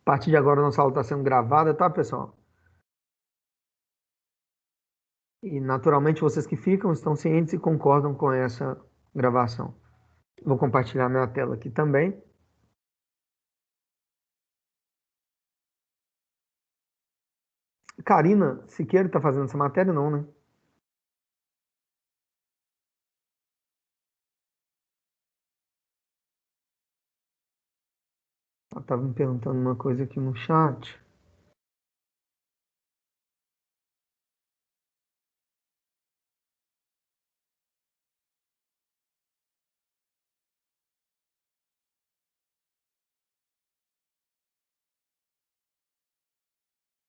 A partir de agora, nossa aula está sendo gravada, tá, pessoal? E, naturalmente, vocês que ficam estão cientes e concordam com essa gravação. Vou compartilhar minha tela aqui também. Karina Siqueira está fazendo essa matéria, não, né? Ela estava me perguntando uma coisa aqui no chat.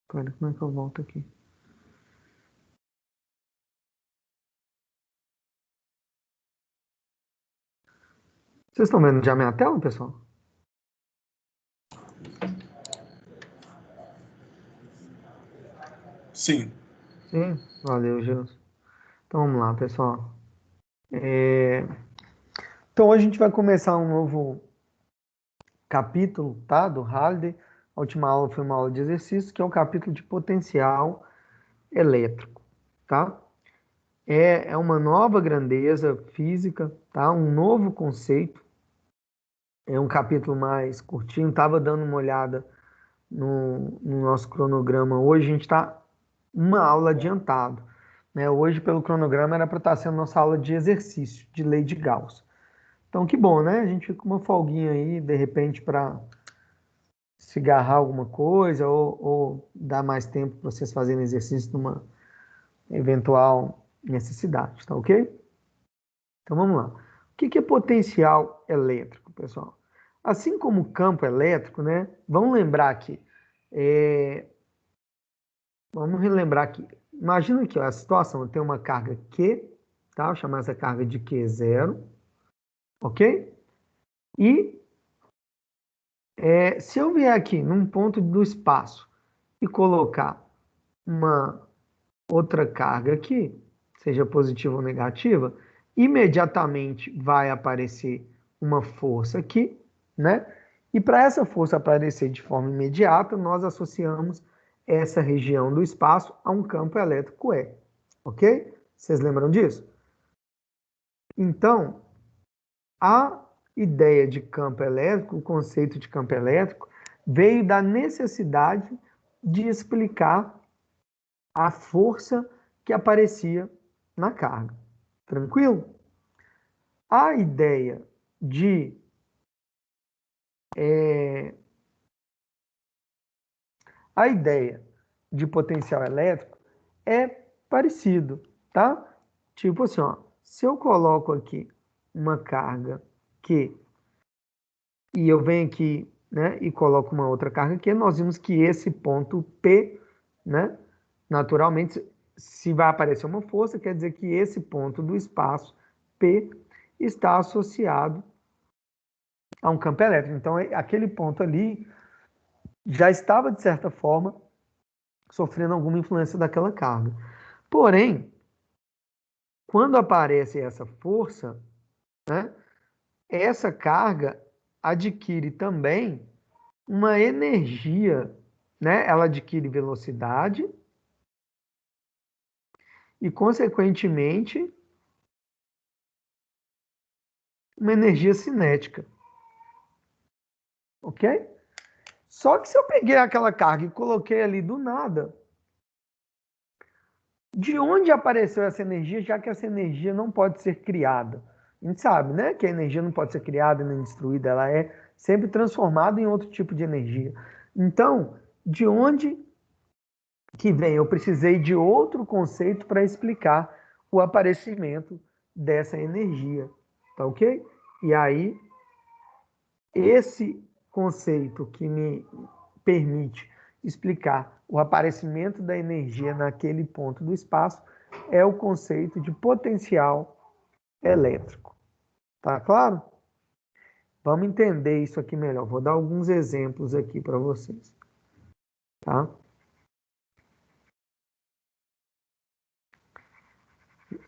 Cara, como é que eu volto aqui? Vocês estão vendo já minha tela, pessoal? Sim. Sim? Valeu, Gilson. Então vamos lá, pessoal. É, Então hoje a gente vai começar um novo capítulo, tá? Do Halliday. A última aula foi uma aula de exercício, que é o capítulo de potencial elétrico, tá? É uma nova grandeza física, tá? Um novo conceito. É um capítulo mais curtinho. Estava dando uma olhada no nosso cronograma. Hoje a gente está uma aula adiantado, né? Hoje, pelo cronograma, era para estar sendo nossa aula de exercício, de lei de Gauss. Então, que bom, né? A gente fica com uma folguinha aí, de repente, para se agarrar alguma coisa ou dar mais tempo para vocês fazerem exercício numa eventual necessidade, tá ok? Então vamos lá. O que é potencial elétrico, pessoal? Assim como o campo elétrico, né? Vamos lembrar aqui. Vamos relembrar aqui. Imagina aqui, ó, a situação, eu tenho uma carga Q, tá? Vou chamar essa carga de Q0, ok? E se eu vier aqui num ponto do espaço e colocar uma outra carga aqui, seja positiva ou negativa, imediatamente vai aparecer uma força aqui, né? E para essa força aparecer de forma imediata, nós associamos essa região do espaço a um campo elétrico E, ok? Vocês lembram disso? Então, a ideia de campo elétrico, o conceito de campo elétrico, veio da necessidade de explicar a força que aparecia na carga. Tranquilo? A ideia de a ideia de potencial elétrico é parecido, tá? Tipo assim, ó, se eu coloco aqui uma carga Q e eu venho aqui, né, e coloco uma outra carga Q, nós vimos que esse ponto P, né, naturalmente, se vai aparecer uma força, quer dizer que esse ponto do espaço P está associado a um campo elétrico. Então, aquele ponto ali já estava, de certa forma, sofrendo alguma influência daquela carga. Porém, quando aparece essa força, né, essa carga adquire também uma energia, né? Ela adquire velocidade e, consequentemente, uma energia cinética, ok? Só que se eu peguei aquela carga e coloquei ali do nada, de onde apareceu essa energia, já que essa energia não pode ser criada? A gente sabe, né, que a energia não pode ser criada nem destruída, ela é sempre transformada em outro tipo de energia. Então, de onde que vem? Eu precisei de outro conceito para explicar o aparecimento dessa energia, tá ok? E aí, esse conceito que me permite explicar o aparecimento da energia naquele ponto do espaço é o conceito de potencial elétrico. Tá claro? Vamos entender isso aqui melhor. Vou dar alguns exemplos aqui para vocês. Tá?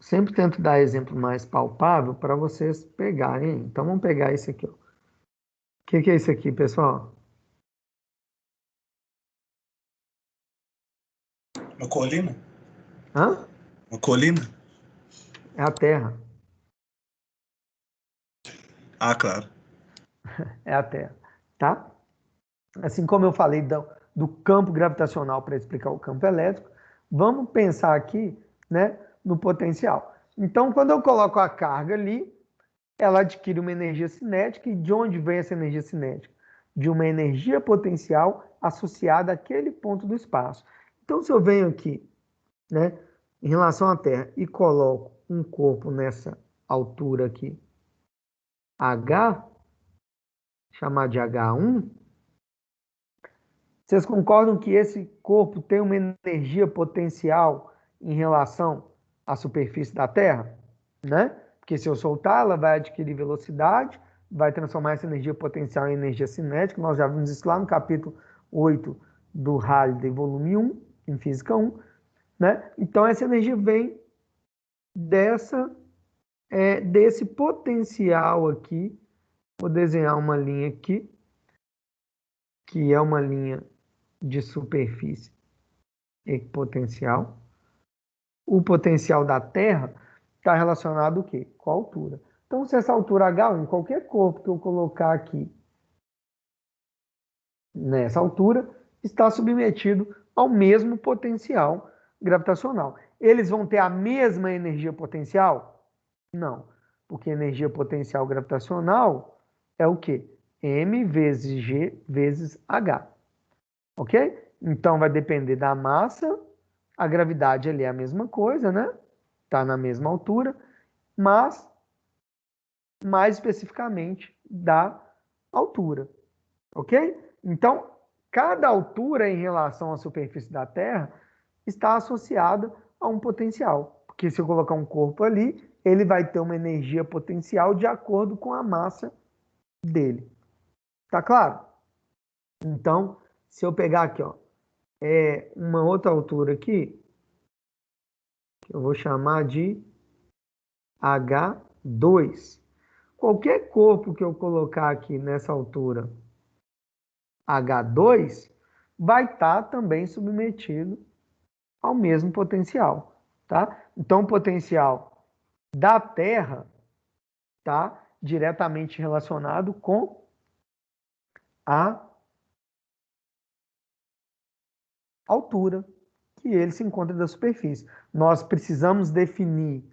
Sempre tento dar exemplo mais palpável para vocês pegarem. Então vamos pegar esse aqui. O que é isso aqui, pessoal? Uma colina? Hã? Uma colina? É a Terra. Ah, claro. É a Terra, tá? Assim como eu falei do campo gravitacional para explicar o campo elétrico, vamos pensar aqui, né, no potencial. Então, quando eu coloco a carga ali, ela adquire uma energia cinética. E de onde vem essa energia cinética? De uma energia potencial associada àquele ponto do espaço. Então, se eu venho aqui, né, em relação à Terra, e coloco um corpo nessa altura aqui, H, chamar de H1, vocês concordam que esse corpo tem uma energia potencial em relação à superfície da Terra? Né? Porque se eu soltar, ela vai adquirir velocidade, vai transformar essa energia potencial em energia cinética. Nós já vimos isso lá no capítulo 8 do Halliday, volume 1, em Física 1. Né? Então, essa energia vem desse potencial aqui. Vou desenhar uma linha aqui, que é uma linha de superfície equipotencial. O potencial da Terra está relacionado o quê? Com a altura. Então, se essa altura H1, qualquer corpo que eu colocar aqui nessa altura, está submetido ao mesmo potencial gravitacional. Eles vão ter a mesma energia potencial? Não, porque energia potencial gravitacional é o quê? M vezes G vezes H. Ok? Então, vai depender da massa. A gravidade ali é a mesma coisa, né? Está na mesma altura, mas mais especificamente da altura, ok? Então, cada altura em relação à superfície da Terra está associada a um potencial, porque se eu colocar um corpo ali, ele vai ter uma energia potencial de acordo com a massa dele. Tá claro? Então, se eu pegar aqui, ó, uma outra altura aqui, que eu vou chamar de H2. Qualquer corpo que eu colocar aqui nessa altura H2 vai estar também submetido ao mesmo potencial, tá? Então, o potencial da Terra está diretamente relacionado com a altura que ele se encontra da superfície. Nós precisamos definir,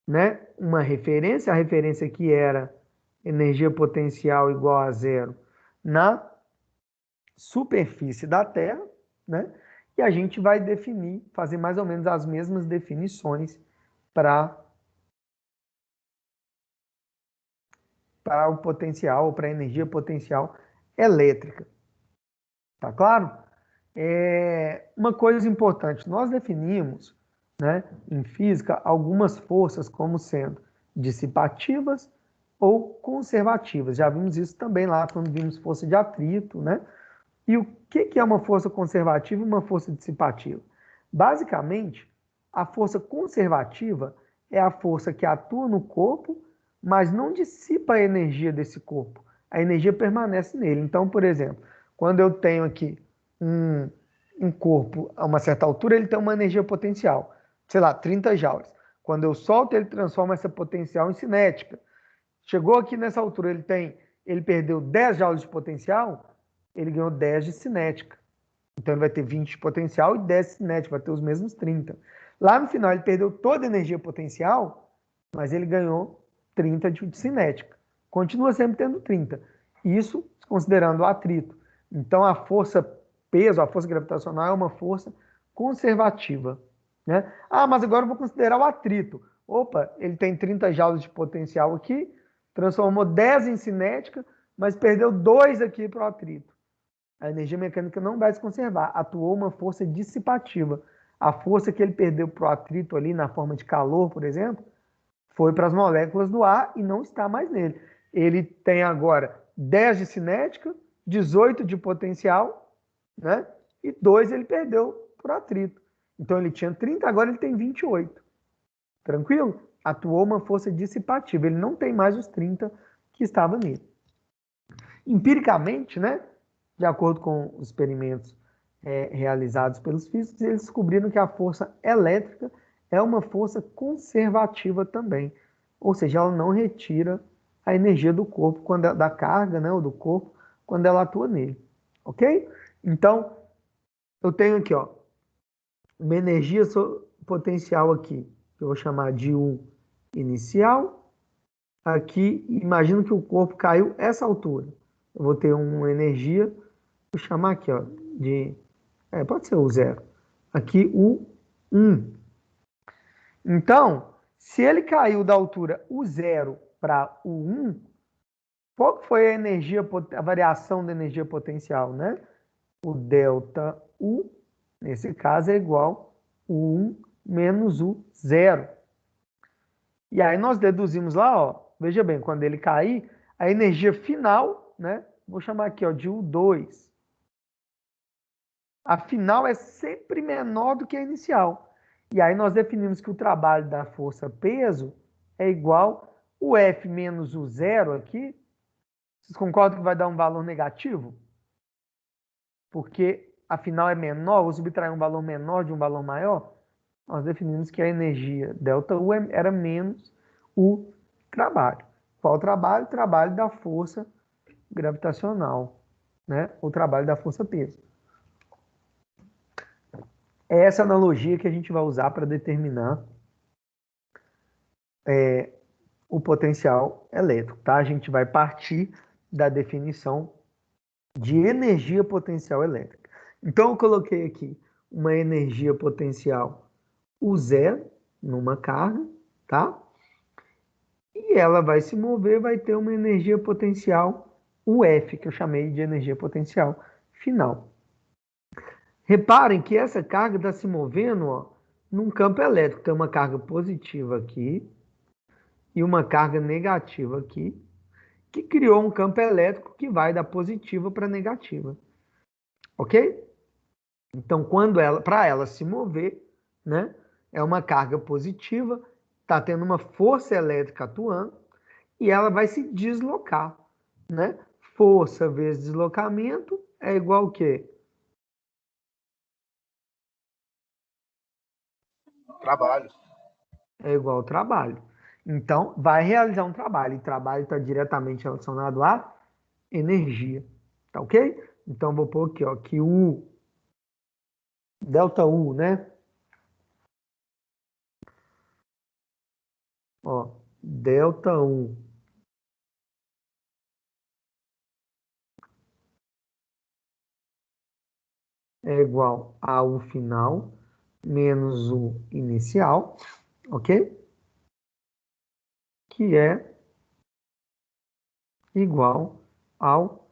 né, uma referência, a referência que era energia potencial igual a zero na superfície da Terra, né? E a gente vai definir, fazer mais ou menos as mesmas definições para o potencial, ou para a energia potencial elétrica. Tá claro? Uma coisa importante, nós definimos, né, em física algumas forças como sendo dissipativas ou conservativas. Já vimos isso também lá quando vimos força de atrito, né? E o que é uma força conservativa e uma força dissipativa? Basicamente, a força conservativa é a força que atua no corpo, mas não dissipa a energia desse corpo. A energia permanece nele. Então, por exemplo, quando eu tenho aqui um corpo a uma certa altura, ele tem uma energia potencial, sei lá, 30 joules. Quando eu solto, ele transforma essa potencial em cinética. Chegou aqui nessa altura, ele perdeu 10 joules de potencial, ele ganhou 10 de cinética. Então ele vai ter 20 de potencial e 10 de cinética, vai ter os mesmos 30. Lá no final ele perdeu toda a energia potencial, mas ele ganhou 30 de cinética. Continua sempre tendo 30. Isso considerando o atrito. Então a força peso, a força gravitacional é uma força conservativa. Né? Ah, mas agora eu vou considerar o atrito. Opa, ele tem 30 joules de potencial aqui, transformou 10 em cinética, mas perdeu 2 aqui para o atrito. A energia mecânica não vai se conservar. Atuou uma força dissipativa. A força que ele perdeu para o atrito ali, na forma de calor, por exemplo, foi para as moléculas do ar e não está mais nele. Ele tem agora 10 de cinética, 18 de potencial, né? E 2 ele perdeu por atrito. Então ele tinha 30, agora ele tem 28. Tranquilo? Atuou uma força dissipativa. Ele não tem mais os 30 que estava nele. Empiricamente, né? De acordo com os experimentos realizados pelos físicos, e eles descobriram que a força elétrica é uma força conservativa também. Ou seja, ela não retira a energia do corpo, da carga, né, ou do corpo, quando ela atua nele. Ok? Então, eu tenho aqui, ó, uma energia potencial aqui, que eu vou chamar de U inicial. Aqui, imagino que o corpo caiu essa altura. Eu vou ter uma energia, vou chamar aqui, ó, pode ser o zero. Aqui o 1. Então, se ele caiu da altura o 0 para o 1, qual foi a variação da energia potencial, né? O delta U, nesse caso, é igual o 1 menos o 0. E aí nós deduzimos lá, ó, veja bem, quando ele cair, a energia final, né? Vou chamar aqui, ó, de U2. A final é sempre menor do que a inicial. E aí nós definimos que o trabalho da força peso é igual o F menos o zero aqui. Vocês concordam que vai dar um valor negativo? Porque a final é menor, vou subtrair um valor menor de um valor maior. Nós definimos que a energia ΔU era menos o trabalho. Qual o trabalho? O trabalho da força gravitacional, né? O trabalho da força peso. É essa analogia que a gente vai usar para determinar o potencial elétrico, tá? A gente vai partir da definição de energia potencial elétrica. Então, eu coloquei aqui uma energia potencial U0 numa carga, tá? E ela vai se mover, vai ter uma energia potencial UF, que eu chamei de energia potencial final. Reparem que essa carga está se movendo, ó, num campo elétrico. Tem uma carga positiva aqui e uma carga negativa aqui, que criou um campo elétrico que vai da positiva para negativa. Ok? Então, para ela se mover, né, é uma carga positiva, está tendo uma força elétrica atuando e ela vai se deslocar, né? Força vezes deslocamento é igual ao quê? Trabalho. É igual ao trabalho. Então, vai realizar um trabalho. E trabalho está diretamente relacionado à energia. Tá ok? Então, vou pôr aqui, ó, que o delta U, né? Ó, delta U é igual a U final menos U inicial, ok? Que é igual ao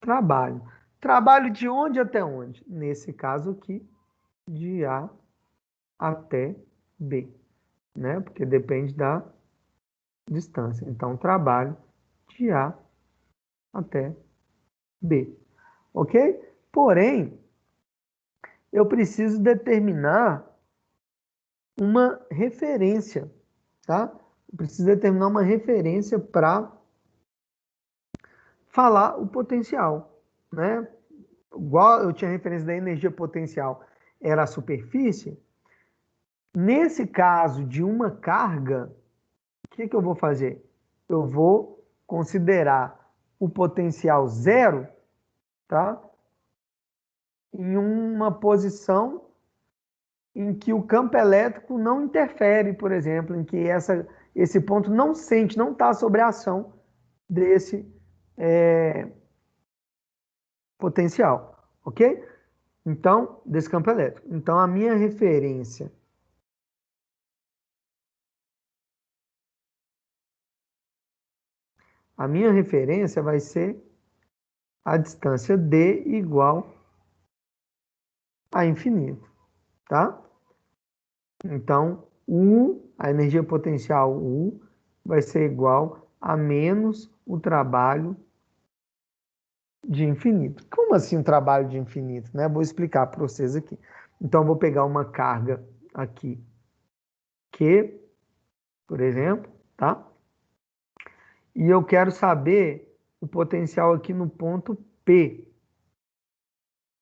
trabalho. Trabalho de onde até onde? Nesse caso aqui, de A até B, né? Porque depende da distância. Então, trabalho de A até B, ok? Porém, eu preciso determinar uma referência, tá? Eu preciso determinar uma referência para falar o potencial, né? Igual eu tinha referência da energia potencial, era a superfície. Nesse caso de uma carga, o que eu vou fazer? Eu vou considerar o potencial zero, tá? Em uma posição em que o campo elétrico não interfere, por exemplo, em que esse ponto não sente, não está sob a ação desse potencial, ok? Então, desse campo elétrico. Então, a minha referência vai ser a distância D igual a infinito, tá? Então, a energia potencial U vai ser igual a menos o trabalho de infinito. Como assim um trabalho de infinito, né? Vou explicar para vocês aqui. Então, eu vou pegar uma carga aqui, Q, por exemplo, tá? E eu quero saber o potencial aqui no ponto P.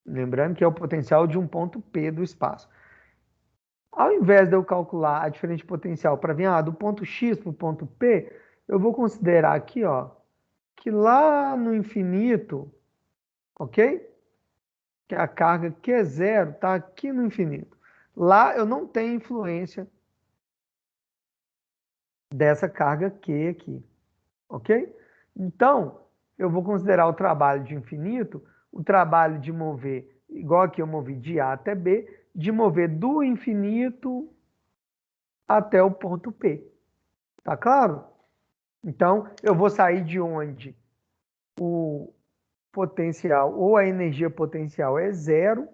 Lembrando que é o potencial de um ponto P do espaço. Ao invés de eu calcular a diferença de potencial para vir do ponto X para o ponto P, eu vou considerar aqui, ó, que lá no infinito, ok? Que a carga Q0 está aqui no infinito. Lá eu não tenho influência dessa carga Q aqui, ok? Então, eu vou considerar o trabalho de infinito, o trabalho de mover, igual aqui eu movi de A até B, de mover do infinito até o ponto P. Tá claro? Então, eu vou sair de onde o potencial ou a energia potencial é zero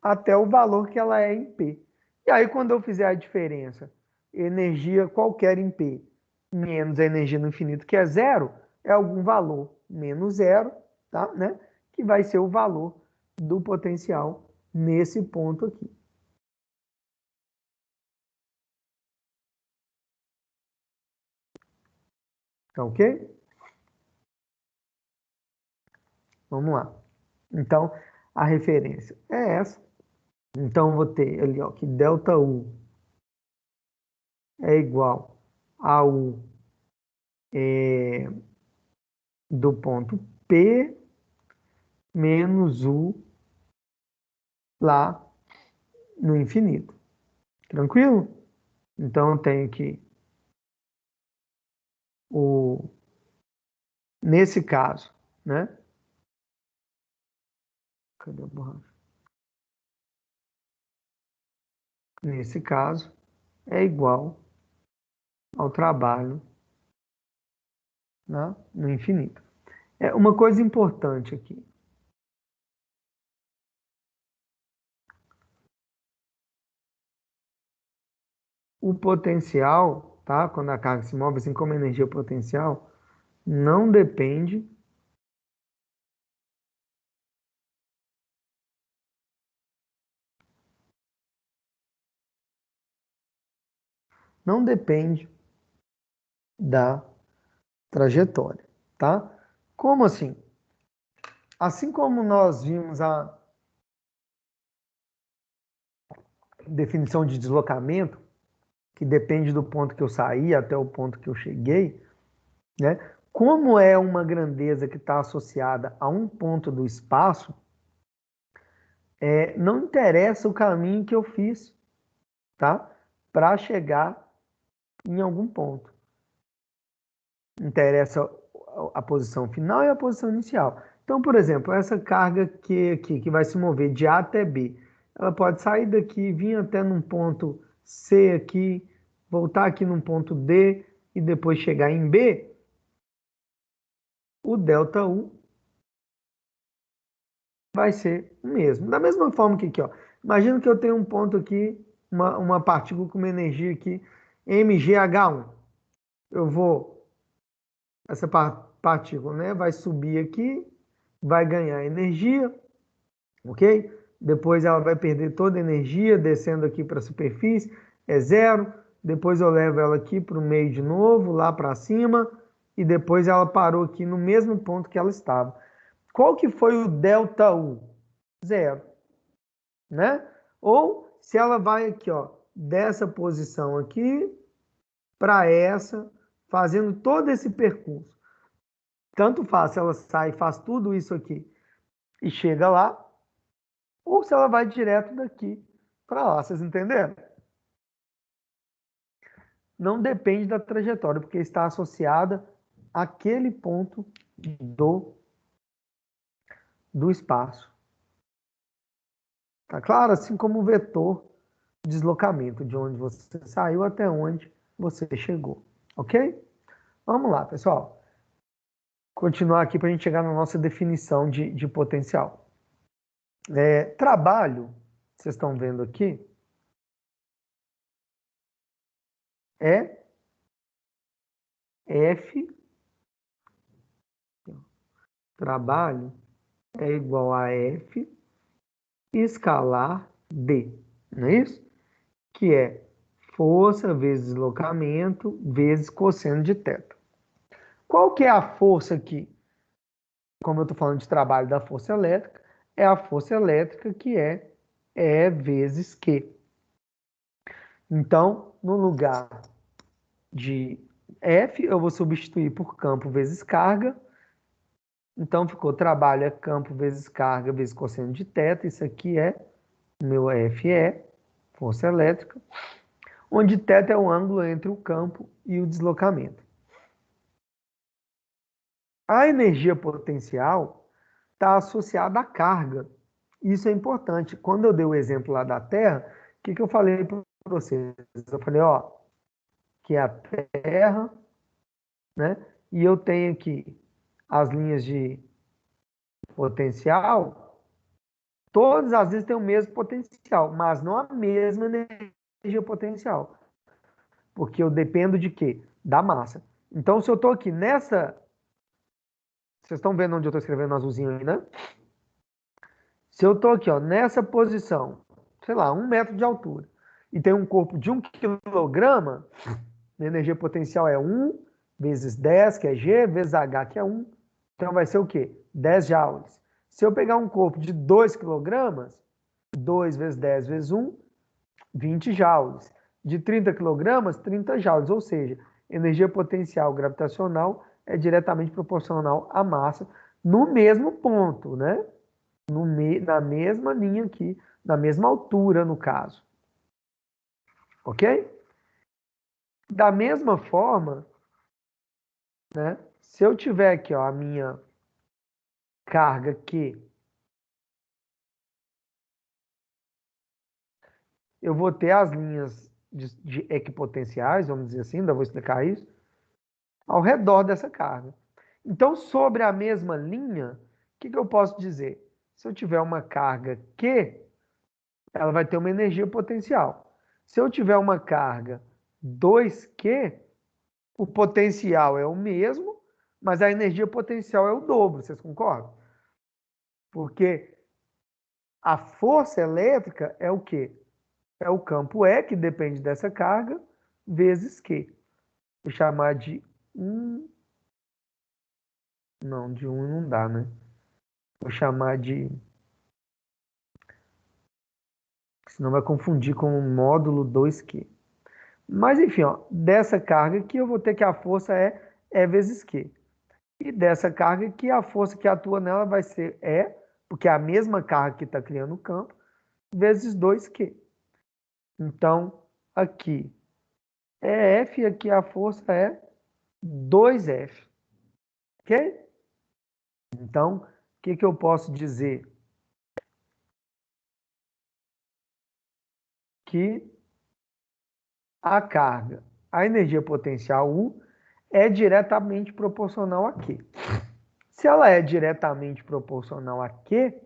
até o valor que ela é em P. E aí, quando eu fizer a diferença, energia qualquer em P menos a energia no infinito, que é zero, é algum valor menos zero, tá? Né? Que vai ser o valor do potencial nesse ponto aqui. Tá ok? Vamos lá. Então, a referência é essa. Então, eu vou ter ali, ó, que ΔU é igual a U do ponto P menos U lá no infinito. Tranquilo? Então, eu tenho que, nesse caso, né? Cadê a borracha? Nesse caso, é igual ao trabalho, né, no infinito. É uma coisa importante aqui. O potencial, tá? Quando a carga se move, assim como a energia potencial, não depende da trajetória, tá? Como assim? Assim como nós vimos a definição de deslocamento, que depende do ponto que eu saí até o ponto que eu cheguei, né? Como é uma grandeza que está associada a um ponto do espaço, não interessa o caminho que eu fiz, tá? Para chegar em algum ponto. Interessa a posição final e a posição inicial. Então, por exemplo, essa carga que vai se mover de A até B, ela pode sair daqui, vir até num ponto C aqui, voltar aqui num ponto D e depois chegar em B. O ΔU vai ser o mesmo. Da mesma forma que aqui, ó. Imagina que eu tenho um ponto aqui, uma partícula com uma energia aqui, mgh1. Eu vou, essa partícula, né, vai subir aqui, vai ganhar energia, ok? Depois ela vai perder toda a energia, descendo aqui para a superfície, é zero. Depois eu levo ela aqui para o meio de novo, lá para cima, e depois ela parou aqui no mesmo ponto que ela estava. Qual que foi o ΔU? Zero, né? Ou se ela vai aqui, ó, dessa posição aqui para essa, fazendo todo esse percurso. Tanto faz se ela sai e faz tudo isso aqui e chega lá, ou se ela vai direto daqui para lá, vocês entenderam? Não depende da trajetória, porque está associada àquele ponto do espaço. Tá claro? Assim como o vetor de deslocamento, de onde você saiu até onde você chegou. Ok? Vamos lá, pessoal. Continuar aqui para a gente chegar na nossa definição de potencial. Trabalho, vocês estão vendo aqui, é F, trabalho é igual a F escalar D, não é isso? Que é força vezes deslocamento vezes cosseno de θ. Qual que é a força aqui? Como eu estou falando de trabalho da força elétrica, é a força elétrica, que é E vezes Q. Então, no lugar de F, eu vou substituir por campo vezes carga. Então, ficou trabalho é campo vezes carga vezes cosseno de θ. Isso aqui é meu FE, força elétrica, onde θ é o ângulo entre o campo e o deslocamento. A energia potencial está associada à carga. Isso é importante. Quando eu dei o exemplo lá da Terra, o que eu falei para vocês? Eu falei, ó, que é a Terra, né? E eu tenho aqui as linhas de potencial, todas as vezes têm o mesmo potencial, mas não a mesma energia potencial. Porque eu dependo de quê? Da massa. Então, se eu estou aqui nessa... Vocês estão vendo onde eu estou escrevendo azulzinho aí, né? Se eu estou aqui, ó, nessa posição, sei lá, 1 metro de altura, e tem um corpo de 1 quilograma, a energia potencial é 1 vezes 10, que é G, vezes H, que é 1. Então vai ser o quê? 10 joules. Se eu pegar um corpo de 2 quilogramas, 2 vezes 10 vezes 1, 20 joules. De 30 quilogramas, 30 joules. Ou seja, energia potencial gravitacional é diretamente proporcional à massa no mesmo ponto, né? Na mesma linha aqui, na mesma altura, no caso. Ok? Da mesma forma, né? Se eu tiver aqui, ó, a minha carga Q, eu vou ter as linhas de equipotenciais, vamos dizer assim, ainda vou explicar isso, ao redor dessa carga. Então, sobre a mesma linha, o que eu posso dizer? Se eu tiver uma carga Q, ela vai ter uma energia potencial. Se eu tiver uma carga 2Q, o potencial é o mesmo, mas a energia potencial é o dobro, vocês concordam? Porque a força elétrica é o quê? É o campo E, que depende dessa carga, vezes Q. Vou chamar de 1. Não, de 1 não dá, né? Vou chamar de... Senão vai confundir com o módulo 2Q. Mas, enfim, ó, dessa carga aqui eu vou ter que a força é E vezes Q. E dessa carga aqui, a força que atua nela vai ser E, porque é a mesma carga que está criando o campo, vezes 2Q. Então, aqui é F e aqui a força é 2F. Ok? Então, o que eu posso dizer? Que a carga, a energia potencial U, é diretamente proporcional a Q. Se ela é diretamente proporcional a Q,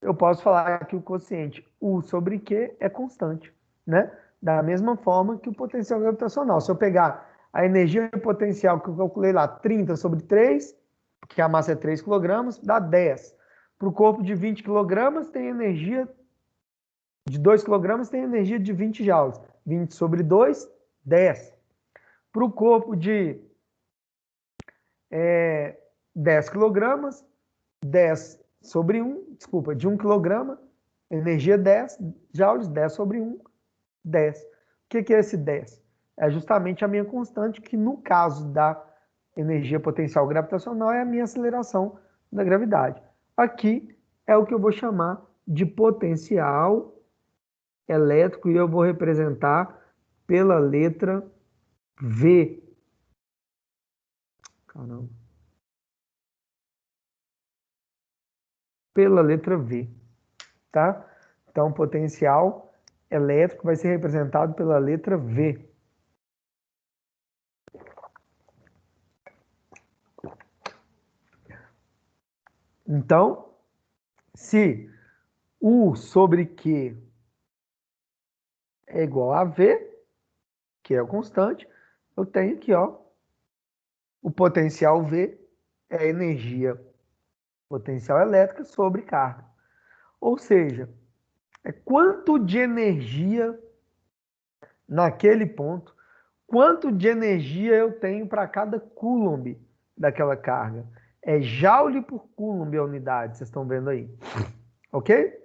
eu posso falar que o quociente U sobre Q é constante, né? Da mesma forma que o potencial gravitacional. Se eu pegar a energia potencial que eu calculei lá, 30 sobre 3, que a massa é 3 kg, dá 10. Para o corpo de 20 kg, tem energia de 2 kg, tem energia de 20 joules. 20 sobre 2, 10. Para o corpo de 10 kg, 10 sobre 1, desculpa, de 1 kg, energia 10 joules, 10 sobre 1, 10. O que é esse 10? É justamente a minha constante, que no caso da energia potencial gravitacional é a minha aceleração da gravidade. Aqui é o que eu vou chamar de potencial elétrico e eu vou representar pela letra V. Caramba. Pela letra V, tá? Então, potencial elétrico vai ser representado pela letra V. Então, se U sobre Q é igual a V, que é o constante, eu tenho aqui, ó, o potencial V é a energia potencial elétrica sobre carga. Ou seja, é quanto de energia naquele ponto, quanto de energia eu tenho para cada coulomb daquela carga. É joule por coulomb a unidade, vocês estão vendo aí. Ok?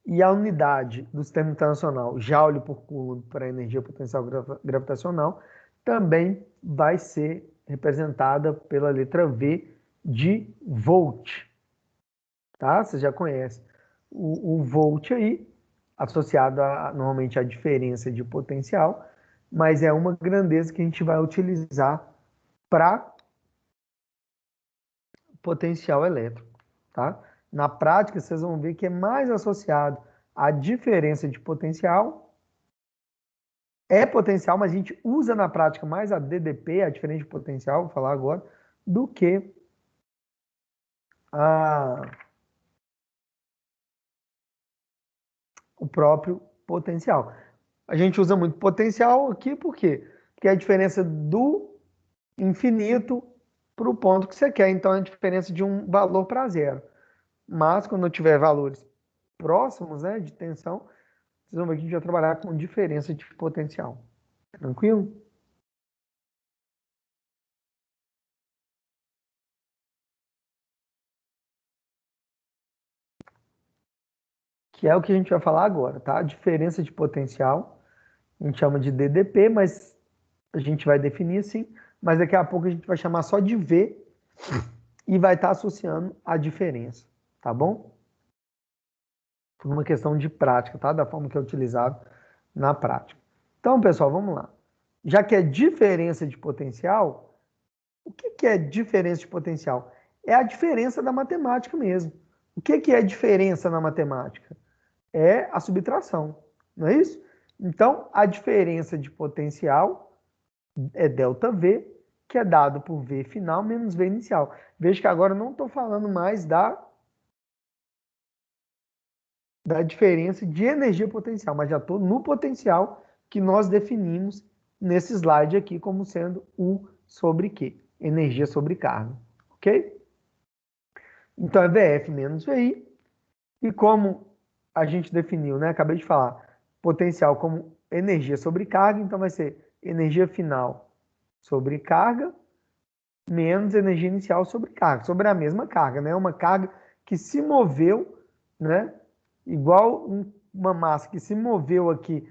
E a unidade do sistema internacional, joule por coulomb para a energia potencial gravitacional, também vai ser representada pela letra V de volt. Tá? Você já conhece o volt aí, associado normalmente à diferença de potencial, mas é uma grandeza que a gente vai utilizar para potencial elétrico. Tá? Na prática, vocês vão ver que é mais associado à diferença de potencial. É potencial, mas a gente usa na prática mais a DDP, a diferença de potencial, vou falar agora, do que o próprio potencial. A gente usa muito potencial aqui, por quê? Porque é a diferença do infinito para o ponto que você quer. Então, é a diferença de um valor para zero. Mas, quando eu tiver valores próximos, né, de tensão, vocês vão ver que a gente vai trabalhar com diferença de potencial. Tranquilo? Que é o que a gente vai falar agora, tá? Diferença de potencial, a gente chama de DDP, mas a gente vai definir assim, mas daqui a pouco a gente vai chamar só de V e vai estar associando a diferença, tá bom? Por uma questão de prática, tá? Da forma que é utilizado na prática. Então, pessoal, vamos lá. Já que é diferença de potencial, o que é diferença de potencial? É a diferença da matemática mesmo. O que é diferença na matemática? É a subtração, não é isso? Então, a diferença de potencial é ΔV, que é dado por V final menos V inicial. Veja que agora eu não estou falando mais da diferença de energia potencial, mas já estou no potencial que nós definimos nesse slide aqui como sendo U sobre Q, energia sobre carga, ok? Então é VF menos VI, e como a gente definiu, né? Acabei de falar, potencial como energia sobre carga, então vai ser energia final sobre carga menos energia inicial sobre carga, sobre a mesma carga, né? Uma carga que se moveu, né? Igual uma massa que se moveu aqui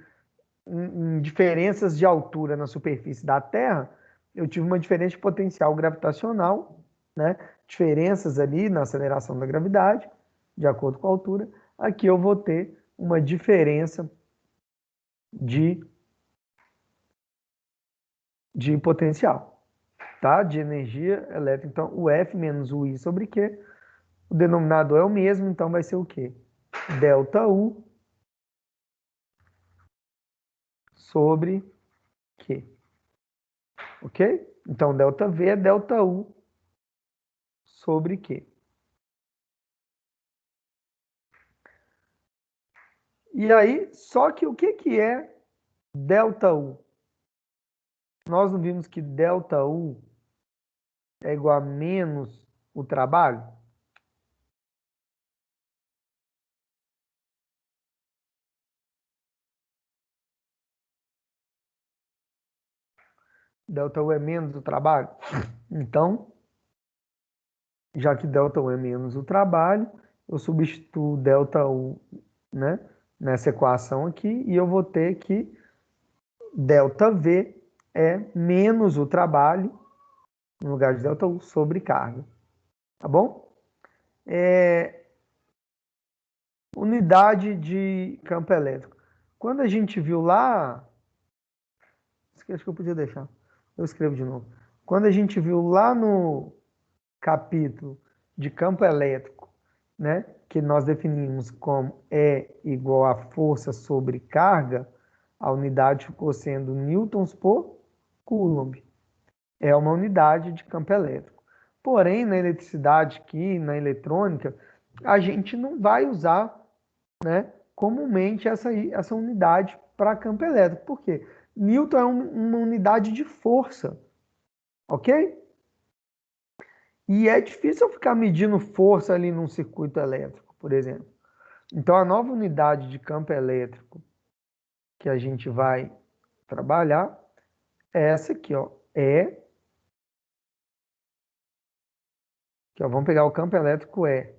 em diferenças de altura na superfície da Terra, eu tive uma diferença de potencial gravitacional, né? Diferenças ali na aceleração da gravidade, de acordo com a altura. Aqui eu vou ter uma diferença de, de potencial, tá? De energia elétrica. Então, o F menos o I sobre Q, o denominador é o mesmo, então vai ser o quê? Delta U sobre Q. Ok? Então, delta V é delta U sobre Q. E aí, só que o que é delta U? Nós não vimos que delta U é igual a menos o trabalho? Delta U é menos o trabalho? Então, já que delta U é menos o trabalho, eu substituo delta U, né, nessa equação aqui e eu vou ter que delta V é menos o trabalho, no lugar de delta U, sobre carga. Tá bom? Unidade de campo elétrico. Quando a gente viu lá, acho que eu podia deixar, eu escrevo de novo. Quando a gente viu lá no capítulo de campo elétrico, né, que nós definimos como E igual a força sobre carga, a unidade ficou sendo newtons por coulomb. É uma unidade de campo elétrico. Porém, na eletricidade aqui, na eletrônica, a gente não vai usar, né, comumente essa unidade para campo elétrico. Por quê? Newton é uma unidade de força, ok? E é difícil eu ficar medindo força ali num circuito elétrico, por exemplo. Então, a nova unidade de campo elétrico que a gente vai trabalhar é essa aqui, ó. É Que, ó, vamos pegar o campo elétrico E.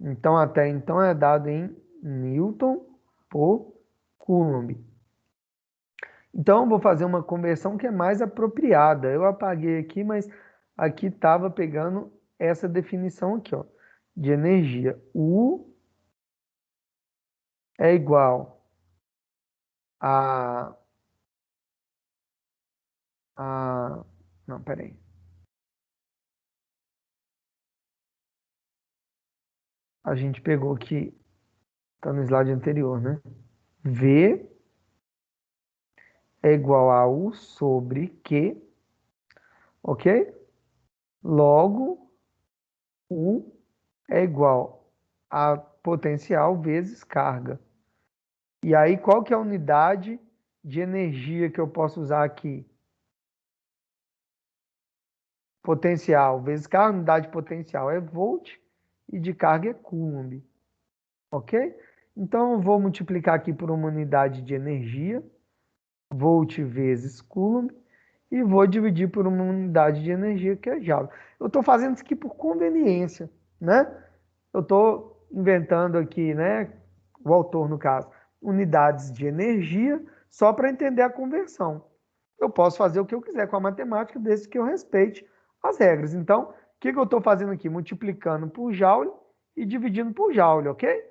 Então, até então é dado em Newton por Coulomb. Então, eu vou fazer uma conversão que é mais apropriada. Eu apaguei aqui, mas aqui estava pegando essa definição aqui, ó, de energia. U é igual a... Não, peraí. A gente pegou aqui, está no slide anterior, né? V é igual a U sobre Q, ok? Logo, U é igual a potencial vezes carga. E aí, qual que é a unidade de energia que eu posso usar aqui? Potencial vezes carga, unidade de potencial é volt e de carga é coulomb, ok? Então, eu vou multiplicar aqui por uma unidade de energia, volt vezes coulomb, e vou dividir por uma unidade de energia que é joule. Eu estou fazendo isso aqui por conveniência, né? Eu estou inventando aqui, né? O autor, no caso, unidades de energia só para entender a conversão. Eu posso fazer o que eu quiser com a matemática, desde que eu respeite as regras. Então, o que eu estou fazendo aqui? Multiplicando por joule e dividindo por joule, ok?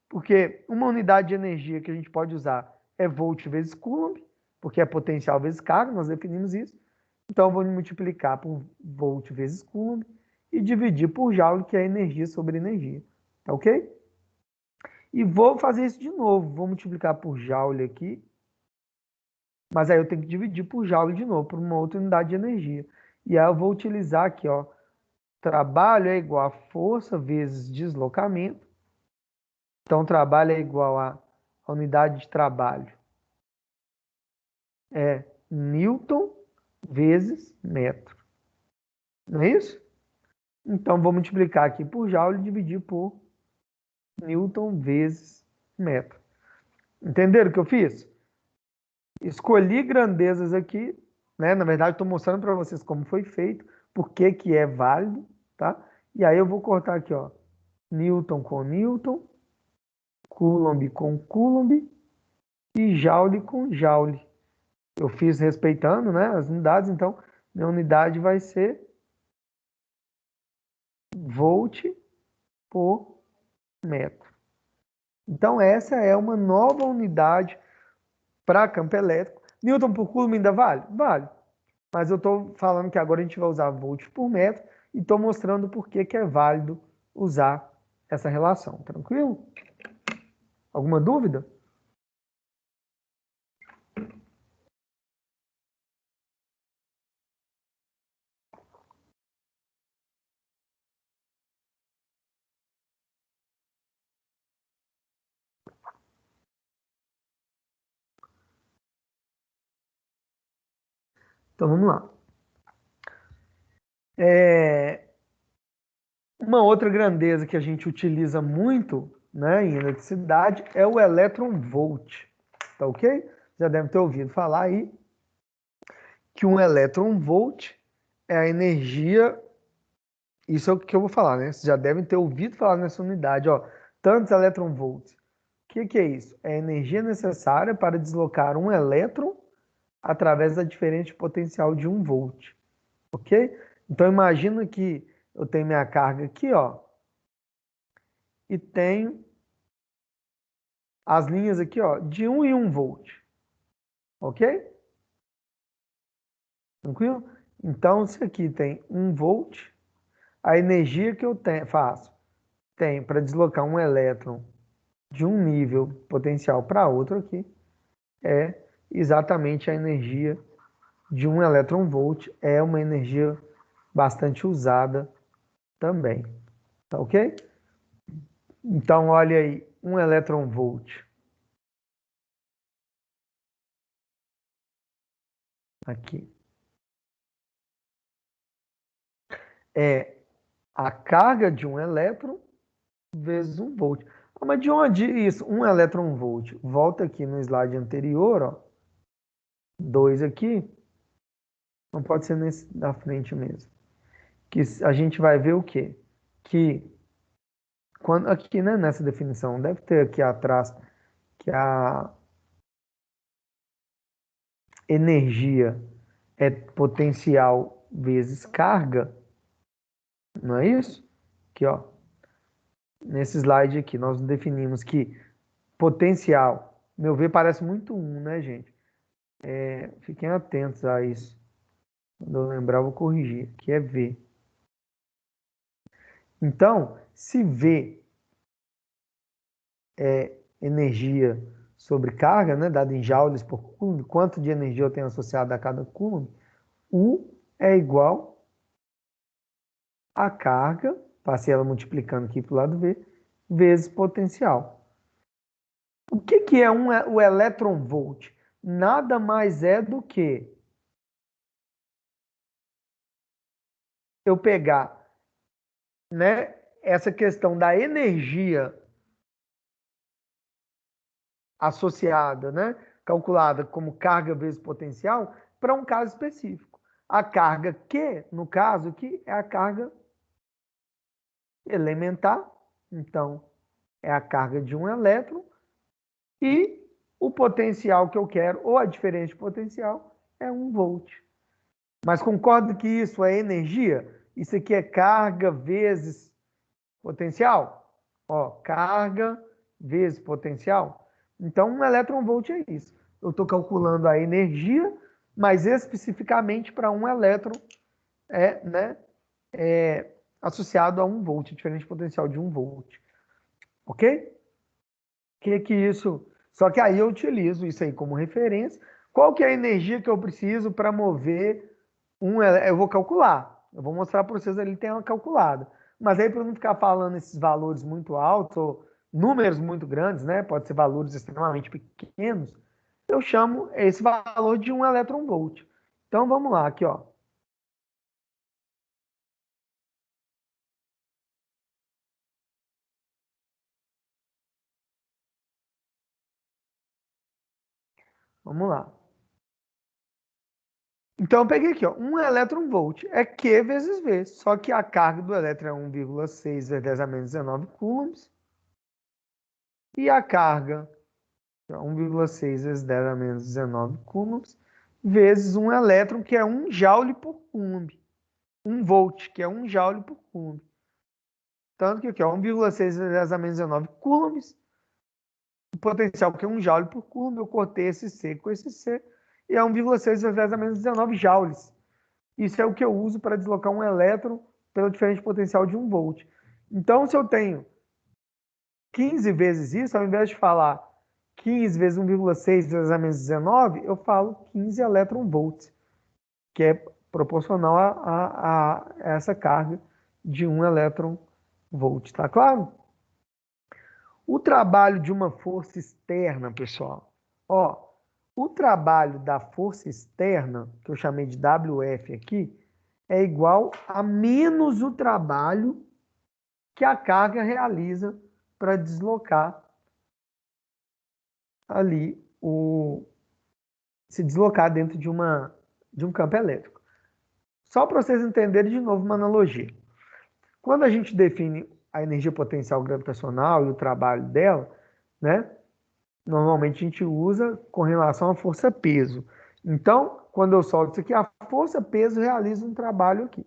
Porque uma unidade de energia que a gente pode usar é volt vezes coulomb, porque é potencial vezes carga, nós definimos isso. Então, eu vou multiplicar por volt vezes coulomb e dividir por joule, que é energia sobre energia. Tá ok? E vou fazer isso de novo. Vou multiplicar por joule aqui. Mas aí eu tenho que dividir por joule de novo, por uma outra unidade de energia. E aí eu vou utilizar aqui, ó. Trabalho é igual a força vezes deslocamento. Então, trabalho é igual a unidade de trabalho. É Newton vezes metro. Não é isso? Então, vou multiplicar aqui por joule e dividir por Newton vezes metro. Entenderam o que eu fiz? Escolhi grandezas aqui, né? Na verdade, estou mostrando para vocês como foi feito, por que que é válido, tá? E aí eu vou cortar aqui, ó, Newton com Newton, Coulomb com Coulomb e Joule com Joule. Eu fiz respeitando, né, as unidades, então minha unidade vai ser volt por metro. Então essa é uma nova unidade para campo elétrico. Newton por Coulomb ainda vale? Vale. Mas eu estou falando que agora a gente vai usar volt por metro e estou mostrando por que é válido usar essa relação. Tranquilo? Alguma dúvida? Então vamos lá. Uma outra grandeza que a gente utiliza muito, né, em eletricidade é o elétron-volt. Tá ok? Já deve ter ouvido falar aí que um elétron-volt é a energia. Isso é o que eu vou falar, né? Vocês já devem ter ouvido falar nessa unidade, ó. Tantos elétron-volts. O que é isso? É a energia necessária para deslocar um elétron através da diferença de potencial de 1 volt. Ok? Então imagina que eu tenho minha carga aqui, ó, e tenho as linhas aqui, ó, de 1 e 1 volt. Ok? Tranquilo? Então, se aqui tem 1 volt, a energia que eu tenho para deslocar um elétron de um nível potencial para outro aqui é exatamente a energia de um elétron-volt. É uma energia bastante usada também. Tá ok? Então, olha aí, um elétron-volt aqui é a carga de um elétron vezes 1 volt. Ah, mas de onde isso? Um elétron-volt. Volta aqui no slide anterior, ó. 2 aqui. Não pode ser nesse da frente mesmo. Que a gente vai ver o quê? que, quando, aqui, né, nessa definição, deve ter aqui atrás que a energia é potencial vezes carga, não é isso? Aqui, ó, nesse slide aqui, nós definimos que potencial, meu ver, parece muito um, né, gente? Fiquem atentos a isso. Quando eu lembrar, eu vou corrigir, que é V. Então, se V é energia sobre carga, né, dada em joules por coulomb, quanto de energia eu tenho associado a cada coulomb, U é igual a carga, passei ela multiplicando aqui para o lado V, vezes potencial. O que é o elétron-volt? Nada mais é do que eu pegar, né, essa questão da energia associada, né, calculada como carga vezes potencial, para um caso específico. A carga Q, no caso aqui, é a carga elementar, então é a carga de um elétron, e o potencial que eu quero, ou a diferença de potencial, é 1 volt. Mas concordo que isso é energia? Isso aqui é carga vezes potencial? Ó, carga vezes potencial. Então, 1 elétron-volt é isso. Eu estou calculando a energia, mas especificamente para 1 elétron né, associado a 1 volt, diferente potencial de 1 volt. Ok? Que isso? Só que aí eu utilizo isso aí como referência. Qual que é a energia que eu preciso para mover eu vou calcular. Eu vou mostrar para vocês ali, tem ela calculada. Mas aí, para não ficar falando esses valores muito altos, ou números muito grandes, né? Pode ser valores extremamente pequenos, eu chamo esse valor de 1 elétron-volt. Então, vamos lá, aqui, ó. Vamos lá. Então, eu peguei aqui, ó, 1 elétron-volt é Q vezes V, só que a carga do elétron é 1,6 vezes 10 a menos 19 coulombs, e a carga 1,6 vezes 10 a menos 19 coulombs, vezes um elétron, que é 1 joule por coulomb. 1 volt, que é 1 joule por coulomb. Tanto que aqui, 1,6 vezes 10 a menos 19 coulombs, o potencial que é 1 joule por coulomb, eu cortei esse C com esse C, e é 1,6 vezes 10 a menos 19 joules. Isso é o que eu uso para deslocar um elétron pelo diferente potencial de 1 volt. Então, se eu tenho 15 vezes isso, ao invés de falar 15 vezes 1,6 vezes a menos 19, eu falo 15 elétron-volts, que é proporcional a essa carga de 1 elétron-volt, tá claro? O trabalho de uma força externa, pessoal, ó, o trabalho da força externa, que eu chamei de WF aqui, é igual a menos o trabalho que a carga realiza para deslocar ali se deslocar dentro de um campo elétrico. Só para vocês entenderem de novo uma analogia. Quando a gente define a energia potencial gravitacional e o trabalho dela, né? Normalmente a gente usa com relação à força-peso. Então, quando eu solto isso aqui, a força-peso realiza um trabalho aqui.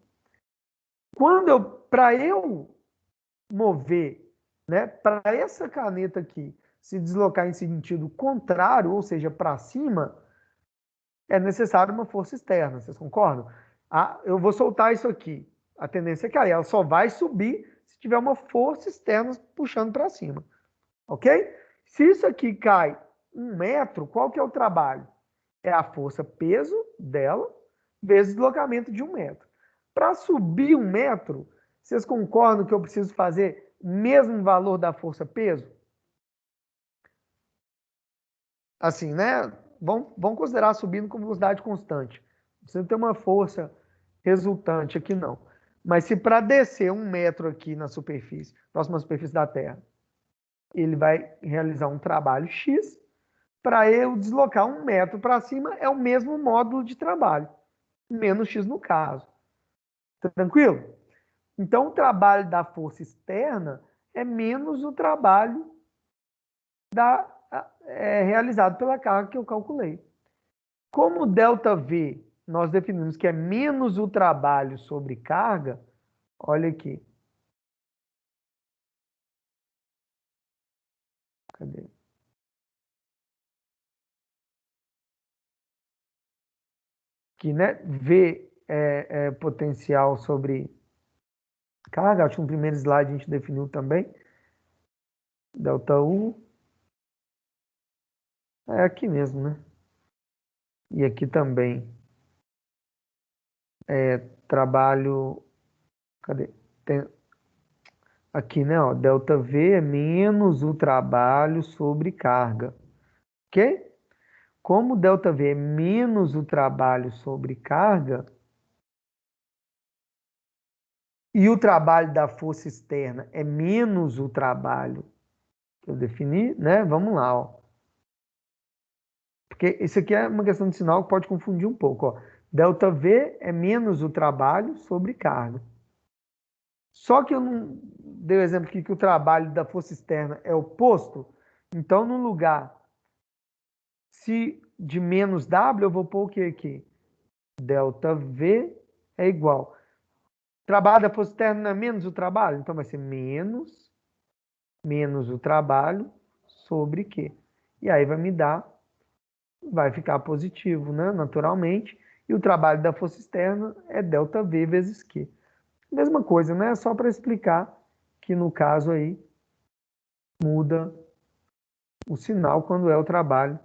Para eu mover, né, para essa caneta aqui se deslocar em sentido contrário, ou seja, para cima, é necessário uma força externa, vocês concordam? Eu vou soltar isso aqui. A tendência é que ela só vai subir se tiver uma força externa puxando para cima. Ok? Se isso aqui cai 1 metro, qual que é o trabalho? É a força peso dela vezes o deslocamento de 1 metro. Para subir 1 metro, vocês concordam que eu preciso fazer o mesmo valor da força peso? Assim, né? Vamos considerar subindo com velocidade constante. Não precisa ter uma força resultante aqui, não. Mas se para descer 1 metro aqui na superfície, próxima à superfície da Terra, ele vai realizar um trabalho X, para eu deslocar 1 metro para cima é o mesmo módulo de trabalho, menos X no caso. Tranquilo? Então, o trabalho da força externa é menos o trabalho realizado pela carga que eu calculei. Como ΔV nós definimos que é menos o trabalho sobre carga, olha aqui. Cadê? Aqui, né? V é potencial sobre carga. Acho que no primeiro slide a gente definiu também. ΔU. É aqui mesmo, né? E aqui também. Trabalho. Cadê? Aqui, né? Ó, ΔV é menos o trabalho sobre carga. Ok? Como ΔV é menos o trabalho sobre carga, e o trabalho da força externa é menos o trabalho que eu defini, né? Vamos lá, ó. Porque isso aqui é uma questão de sinal que pode confundir um pouco, ó. ΔV é menos o trabalho sobre carga. Só que eu não dei o exemplo aqui que o trabalho da força externa é oposto. Então, no lugar se de menos W, eu vou pôr o que aqui? ΔV é igual. Trabalho da força externa é menos o trabalho? Então vai ser menos o trabalho sobre Q. E aí vai me dar, vai ficar positivo, né? Naturalmente. E o trabalho da força externa é ΔV vezes Q. Mesma coisa, né? Só para explicar que no caso aí muda o sinal quando é o trabalho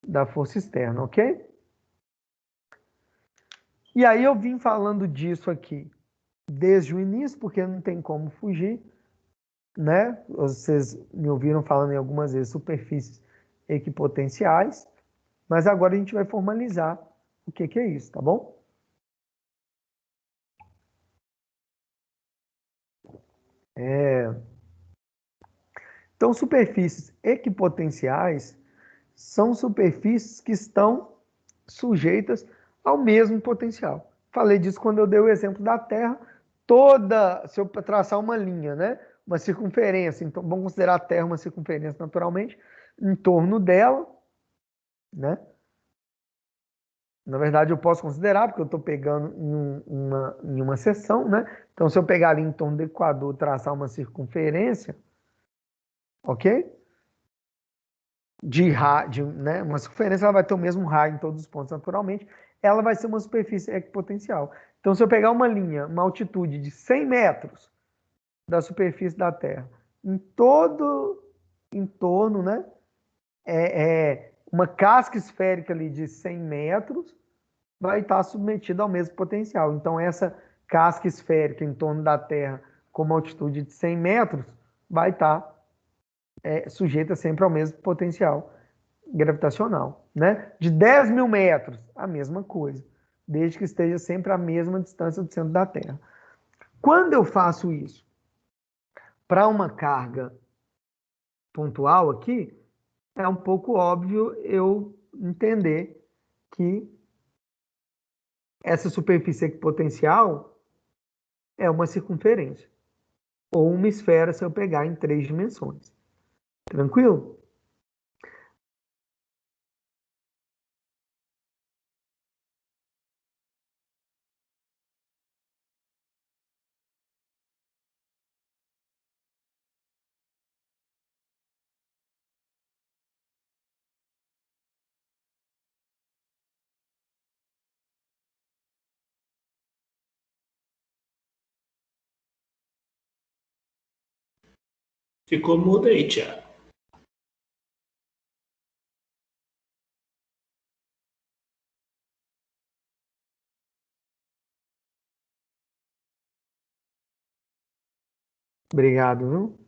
da força externa, ok? E aí eu vim falando disso aqui desde o início, porque não tem como fugir, né? Vocês me ouviram falando em algumas vezes superfícies equipotenciais, mas agora a gente vai formalizar o que é isso, tá bom? Então, superfícies equipotenciais são superfícies que estão sujeitas ao mesmo potencial. Falei disso quando eu dei o exemplo da Terra. Se eu traçar uma linha, né? Uma circunferência, então vamos considerar a Terra uma circunferência naturalmente, em torno dela, né? Na verdade, eu posso considerar, porque eu estou pegando em uma seção, né? Então, se eu pegar ali em torno do Equador, traçar uma circunferência, ok? Né? Uma circunferência, ela vai ter o mesmo raio em todos os pontos, naturalmente. Ela vai ser uma superfície equipotencial. Então, se eu pegar uma linha, uma altitude de 100 metros da superfície da Terra, em todo em torno, né? Uma casca esférica ali de 100 metros, vai estar submetida ao mesmo potencial. Então, essa casca esférica em torno da Terra, com uma altitude de 100 metros, vai estar sujeita sempre ao mesmo potencial gravitacional. Né? De 10 mil metros, a mesma coisa, desde que esteja sempre à mesma distância do centro da Terra. Quando eu faço isso para uma carga pontual aqui, é um pouco óbvio eu entender que essa superfície equipotencial é uma circunferência, ou uma esfera se eu pegar em 3 dimensões. Tranquilo? Ficou mudo aí, Thiago. Obrigado, viu?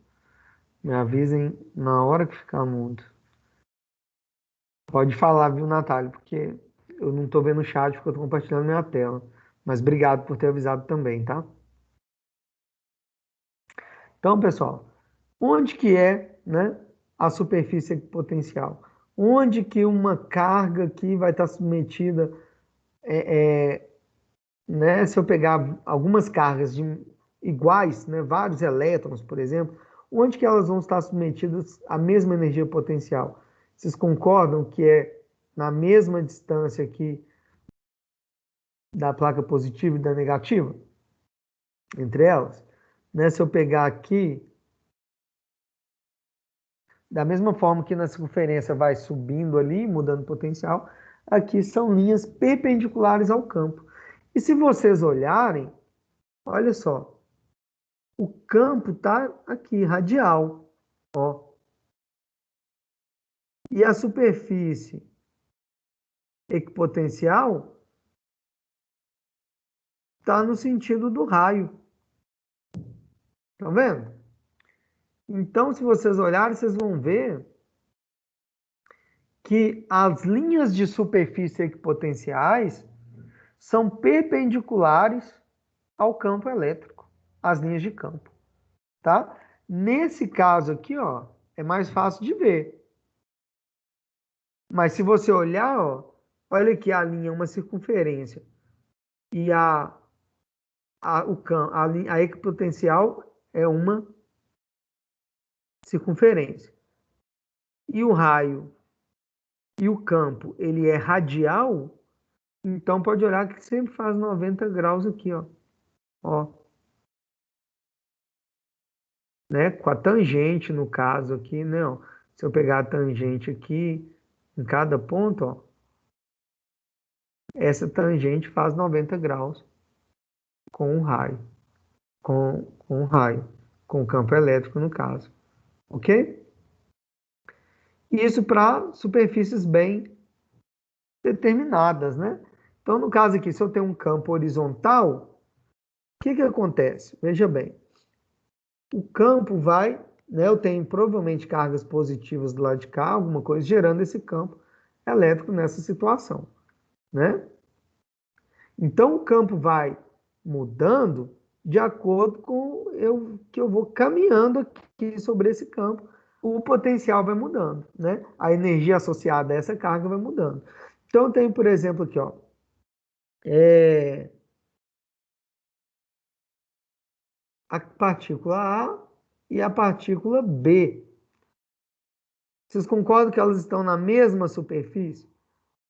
Me avisem na hora que ficar mudo. Pode falar, viu, Natália? Porque eu não estou vendo o chat porque eu estou compartilhando minha tela. Mas obrigado por ter avisado também, tá? Então, pessoal, onde que é, né, a superfície equipotencial? Onde que uma carga aqui vai estar submetida, né, se eu pegar algumas cargas iguais, né, vários elétrons, por exemplo, onde que elas vão estar submetidas à mesma energia potencial? Vocês concordam que é na mesma distância aqui da placa positiva e da negativa? Entre elas? Né? Se eu pegar aqui, da mesma forma que na circunferência vai subindo ali, mudando o potencial, aqui são linhas perpendiculares ao campo. E se vocês olharem, olha só, o campo está aqui, radial, ó. E a superfície equipotencial está no sentido do raio. Estão vendo? Então, se vocês olharem, vocês vão ver que as linhas de superfície equipotenciais são perpendiculares ao campo elétrico, as linhas de campo, tá? Nesse caso aqui, ó, é mais fácil de ver. Mas se você olhar, ó, olha aqui a linha é uma circunferência e a equipotencial é uma circunferência. E o raio e o campo, ele é radial, então pode olhar que sempre faz 90 graus aqui, ó. Ó. Né? Com a tangente, no caso aqui, né? Ó. Se eu pegar a tangente aqui, em cada ponto, ó, essa tangente faz 90 graus com o raio, com o raio, com o campo elétrico, no caso. Ok? Isso para superfícies bem determinadas, né? Então, no caso aqui, se eu tenho um campo horizontal, o que acontece? Veja bem, o campo vai, né, eu tenho provavelmente cargas positivas do lado de cá, alguma coisa gerando esse campo elétrico nessa situação, né? Então, o campo vai mudando de acordo com que eu vou caminhando aqui sobre esse campo, o potencial vai mudando, né? A energia associada a essa carga vai mudando. Então, tem, por exemplo, aqui, ó, a partícula A e a partícula B. Vocês concordam que elas estão na mesma superfície?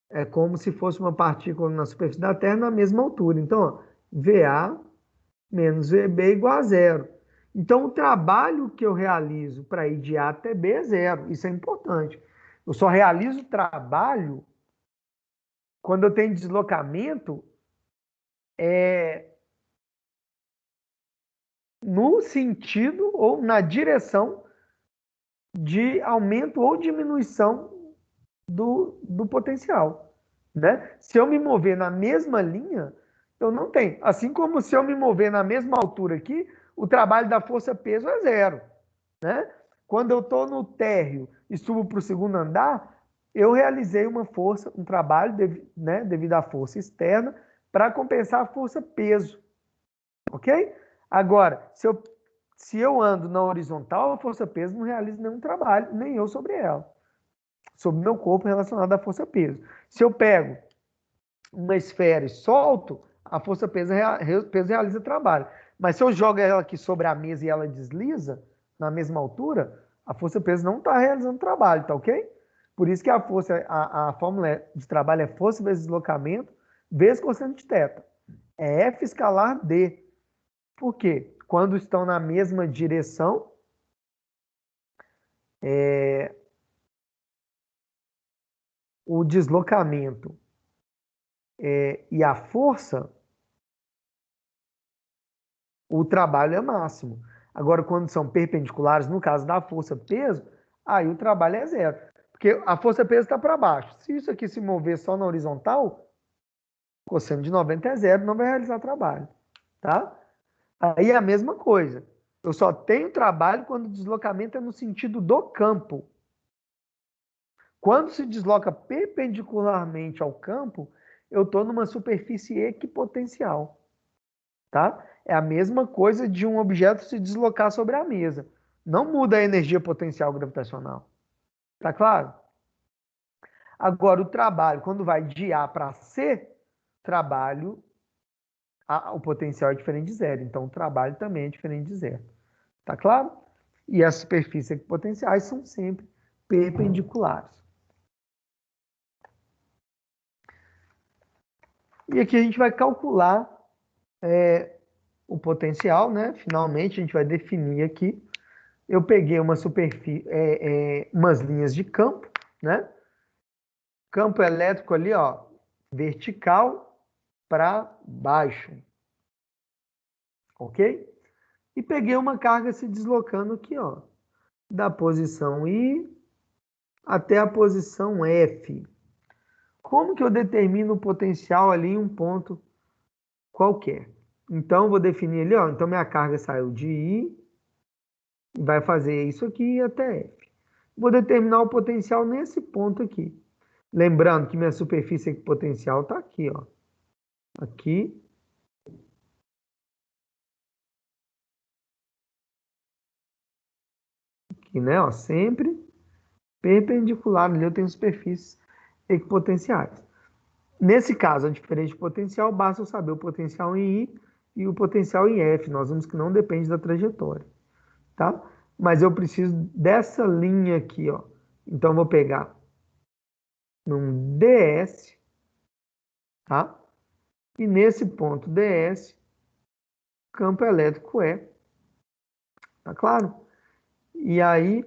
É como se fosse uma partícula na superfície da Terra na mesma altura. Então, ó, VA menos VB igual a zero. Então, o trabalho que eu realizo para ir de A até B é zero. Isso é importante. Eu só realizo o trabalho quando eu tenho deslocamento no sentido ou na direção de aumento ou diminuição do potencial, né? Se eu me mover na mesma linha, eu não tenho. Assim como se eu me mover na mesma altura aqui, o trabalho da força-peso é zero, né? Quando eu estou no térreo e subo para o segundo andar, eu realizei uma força, um trabalho, né, devido à força externa, para compensar a força-peso, ok? Agora, se eu ando na horizontal, a força-peso não realiza nenhum trabalho, nem eu sobre ela, sobre o meu corpo relacionado à força-peso. Se eu pego uma esfera e solto, a força-peso realiza trabalho. Mas se eu jogo ela aqui sobre a mesa e ela desliza, na mesma altura, a força-peso não está realizando trabalho, tá ok? Por isso que a fórmula de trabalho é força vezes deslocamento, vezes cosseno de θ. É F escalar D. Por quê? Quando estão na mesma direção, o deslocamento e a força, o trabalho é máximo. Agora, quando são perpendiculares, no caso da força-peso, aí o trabalho é zero. Porque a força-peso está para baixo. Se isso aqui se mover só na horizontal, cosseno de 90 é zero, não vai realizar trabalho. Tá? Aí é a mesma coisa. Eu só tenho trabalho quando o deslocamento é no sentido do campo. Quando se desloca perpendicularmente ao campo, eu estou numa superfície equipotencial. Tá? É a mesma coisa de um objeto se deslocar sobre a mesa. Não muda a energia potencial gravitacional. Tá claro? Agora, o trabalho, quando vai de A para C, trabalho o potencial é diferente de zero. Então, o trabalho também é diferente de zero. Tá claro? E as superfícies equipotenciais são sempre perpendiculares. E aqui a gente vai calcular o potencial, né? Finalmente, a gente vai definir aqui. Eu peguei uma superfície, umas linhas de campo, né? Campo elétrico ali, ó, vertical para baixo. Ok? E peguei uma carga se deslocando aqui, ó, da posição I até a posição F. Como que eu determino o potencial ali em um ponto qualquer? Então, vou definir ali, ó, então minha carga saiu de I, vai fazer isso aqui até F. Vou determinar o potencial nesse ponto aqui. Lembrando que minha superfície equipotencial está aqui, ó. Aqui. Aqui, né? Ó, sempre perpendicular ali eu tenho superfícies equipotenciais. Nesse caso, a diferença de potencial, basta eu saber o potencial em I e o potencial em F. Nós vimos que não depende da trajetória, tá? Mas eu preciso dessa linha aqui, ó. Então, eu vou pegar num DS, tá? E nesse ponto DS, campo elétrico é, tá claro? E aí,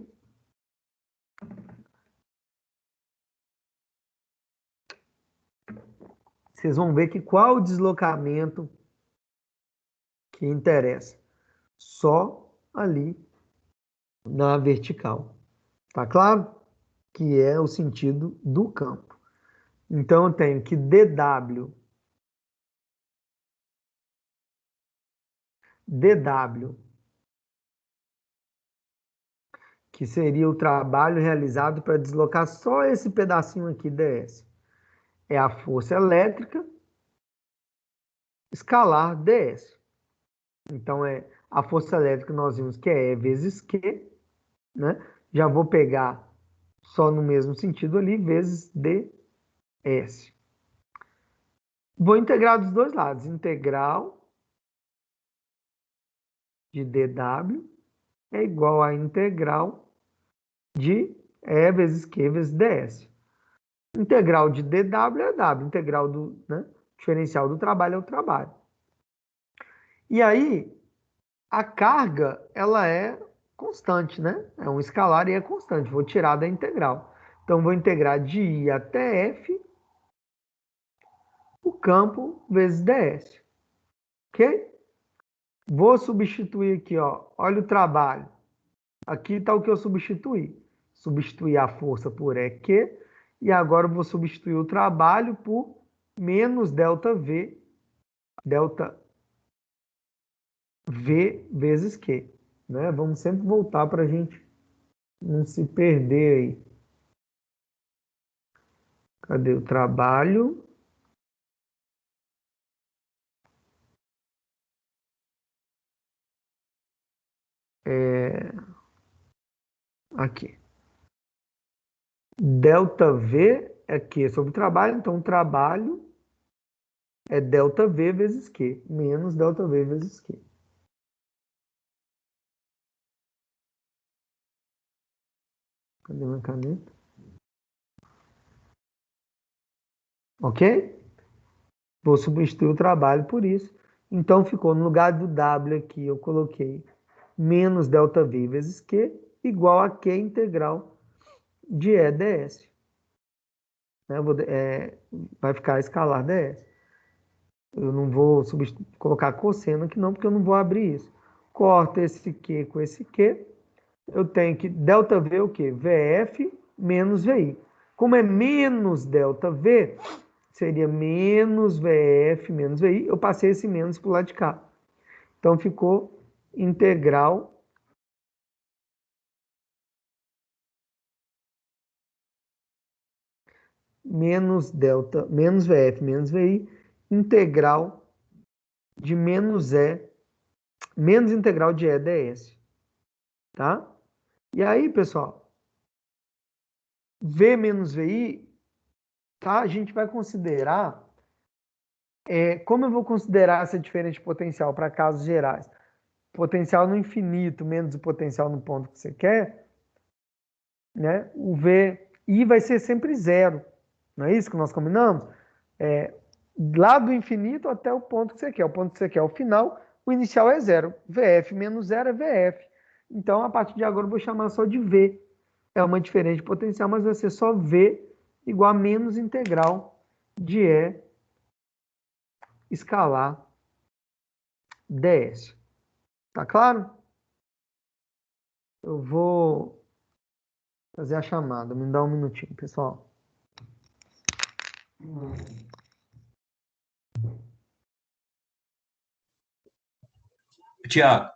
vocês vão ver que qual o deslocamento que interessa? Só ali na vertical. Tá claro? Que é o sentido do campo. Então, eu tenho que DW que seria o trabalho realizado para deslocar só esse pedacinho aqui DS. É a força elétrica escalar DS. Então, é a força elétrica nós vimos que é E vezes Q, né? Já vou pegar só no mesmo sentido ali, vezes ds. Vou integrar dos dois lados. Integral de dw é igual a integral de E vezes Q vezes ds. Integral de dw é w. Integral do, né, diferencial do trabalho é o trabalho. E aí, a carga, ela é constante, né? É um escalar e é constante. Vou tirar da integral. Então, vou integrar de I até F o campo vezes ds. Ok? Vou substituir aqui, ó. Olha o trabalho. Aqui está o que eu substituí. Substituir a força por EQ. E agora eu vou substituir o trabalho por menos delta V vezes Q. Né? Vamos sempre voltar para a gente não se perder aí. Cadê o trabalho? Aqui. Delta V é Q sobre o trabalho, então o trabalho é delta V vezes Q, menos delta V vezes Q. Cadê minha caneta? Ok? Vou substituir o trabalho por isso. Então, ficou no lugar do W aqui, eu coloquei menos ΔV vezes Q, igual a Q integral de EDS. Né? Vai ficar escalar ds. Eu não vou colocar cosseno aqui não, porque eu não vou abrir isso. Corta esse Q com esse Q. Eu tenho que ΔV é o quê? VF menos VI. Como é menos ΔV, seria menos VF menos VI. Eu passei esse menos para o lado de cá. Então, ficou integral menos VF menos VI, integral de menos integral de E ds. Tá? E aí, pessoal, V menos VI, tá? A gente vai considerar Como eu vou considerar essa diferença de potencial para casos gerais? Potencial no infinito menos o potencial no ponto que você quer, né? O VI vai ser sempre zero. Não é isso que nós combinamos? É, lá do infinito até o ponto que você quer. O ponto que você quer, o final, o inicial é zero. VF menos zero é VF. Então, a partir de agora, eu vou chamar só de V. É uma diferença de potencial, mas vai ser só V igual a menos integral de E escalar ds. Tá claro? Eu vou fazer a chamada. Me dá um minutinho, pessoal. Tiago,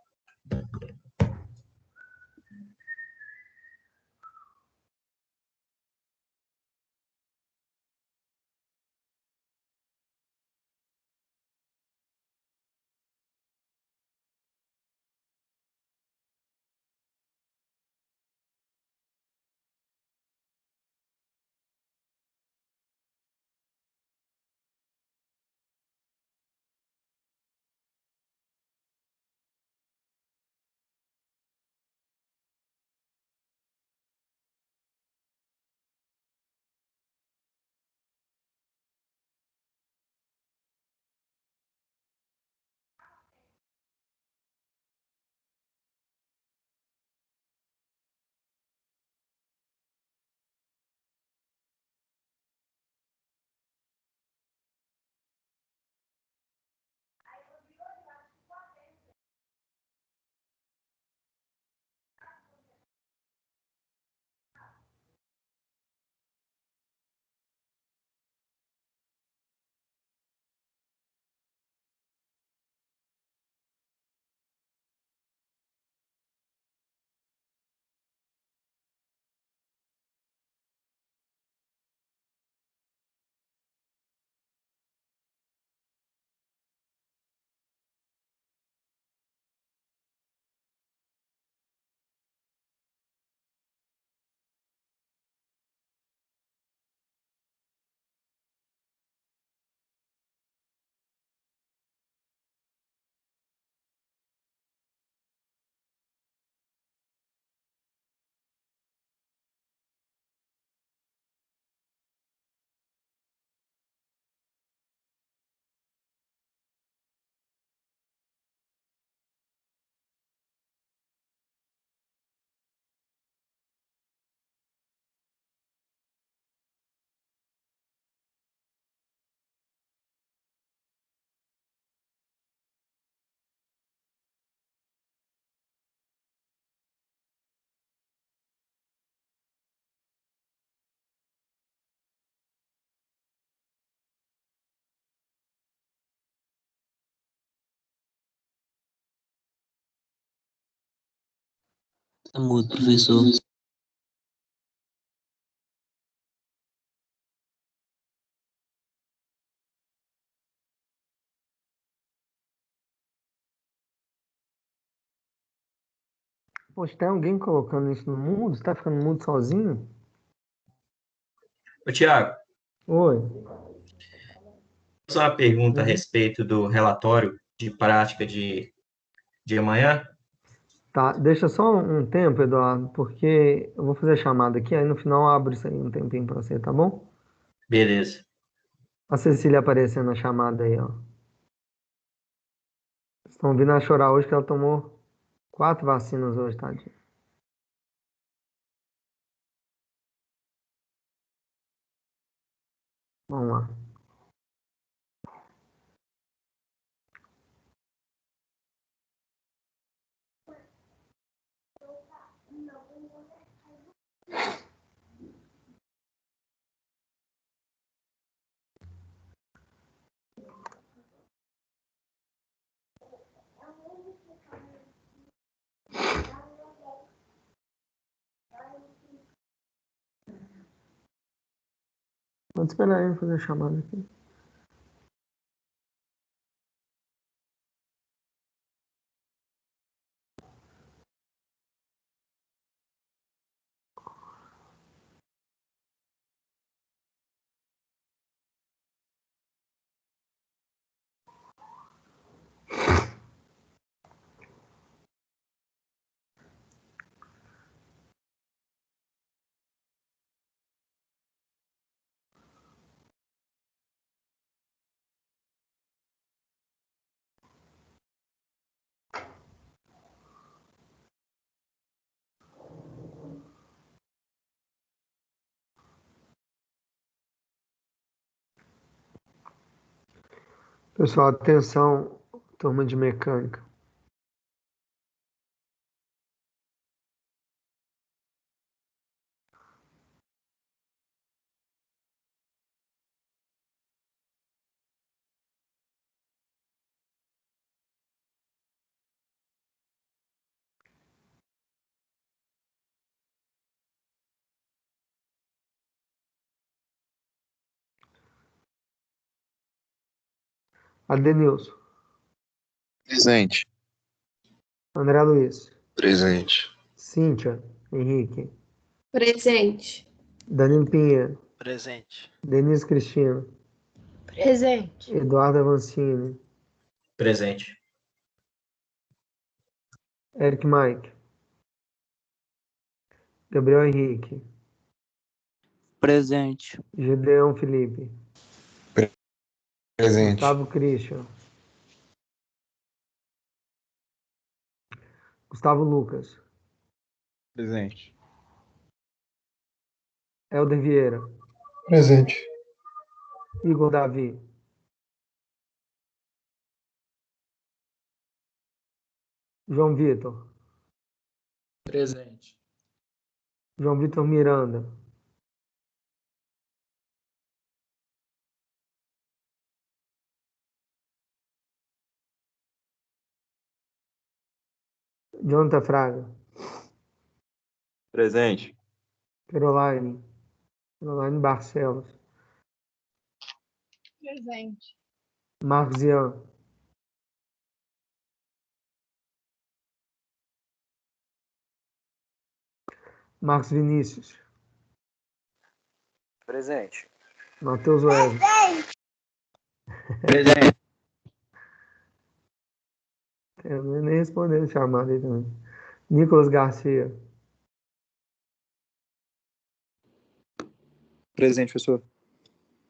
Tá mudo, professor. Poxa, tem alguém colocando isso no mudo? Você tá ficando mudo sozinho? ô Tiago, Oi. só uma pergunta a Uhum. respeito do relatório de prática de amanhã. Tá, deixa só um tempo, Eduardo, porque eu vou fazer a chamada aqui, aí no final eu abro isso aí um tempinho pra você, tá bom? Beleza. A Cecília aparecendo na chamada aí, ó. Estão vindo a chorar hoje que ela tomou 4 vacinas hoje, tadinha. Vamos lá. Pode esperar aí eu fazer a chamada aqui. Pessoal, atenção, turma de mecânica. Adenilson, Presente. André Luiz, Presente. Cíntia, Henrique, Presente. Danilo Pinheiro, Presente. Denise Cristina, Presente. Eduardo Avancini, Presente. Eric Mike, Gabriel Henrique, Presente. Gideon Felipe, Presente. Gustavo Christian, Gustavo Lucas, Presente. Helder Vieira, Presente. Igor Davi, João Vitor, Presente. João Vitor Miranda, Jonathan Fraga, Presente. Caroline Barcelos, Presente. Marcos Ian, Marcos Vinícius, Presente. Matheus Wesley, Presente. eu não ia nem respondendo chamada aí também. Nicolas Garcia, Presente, professor.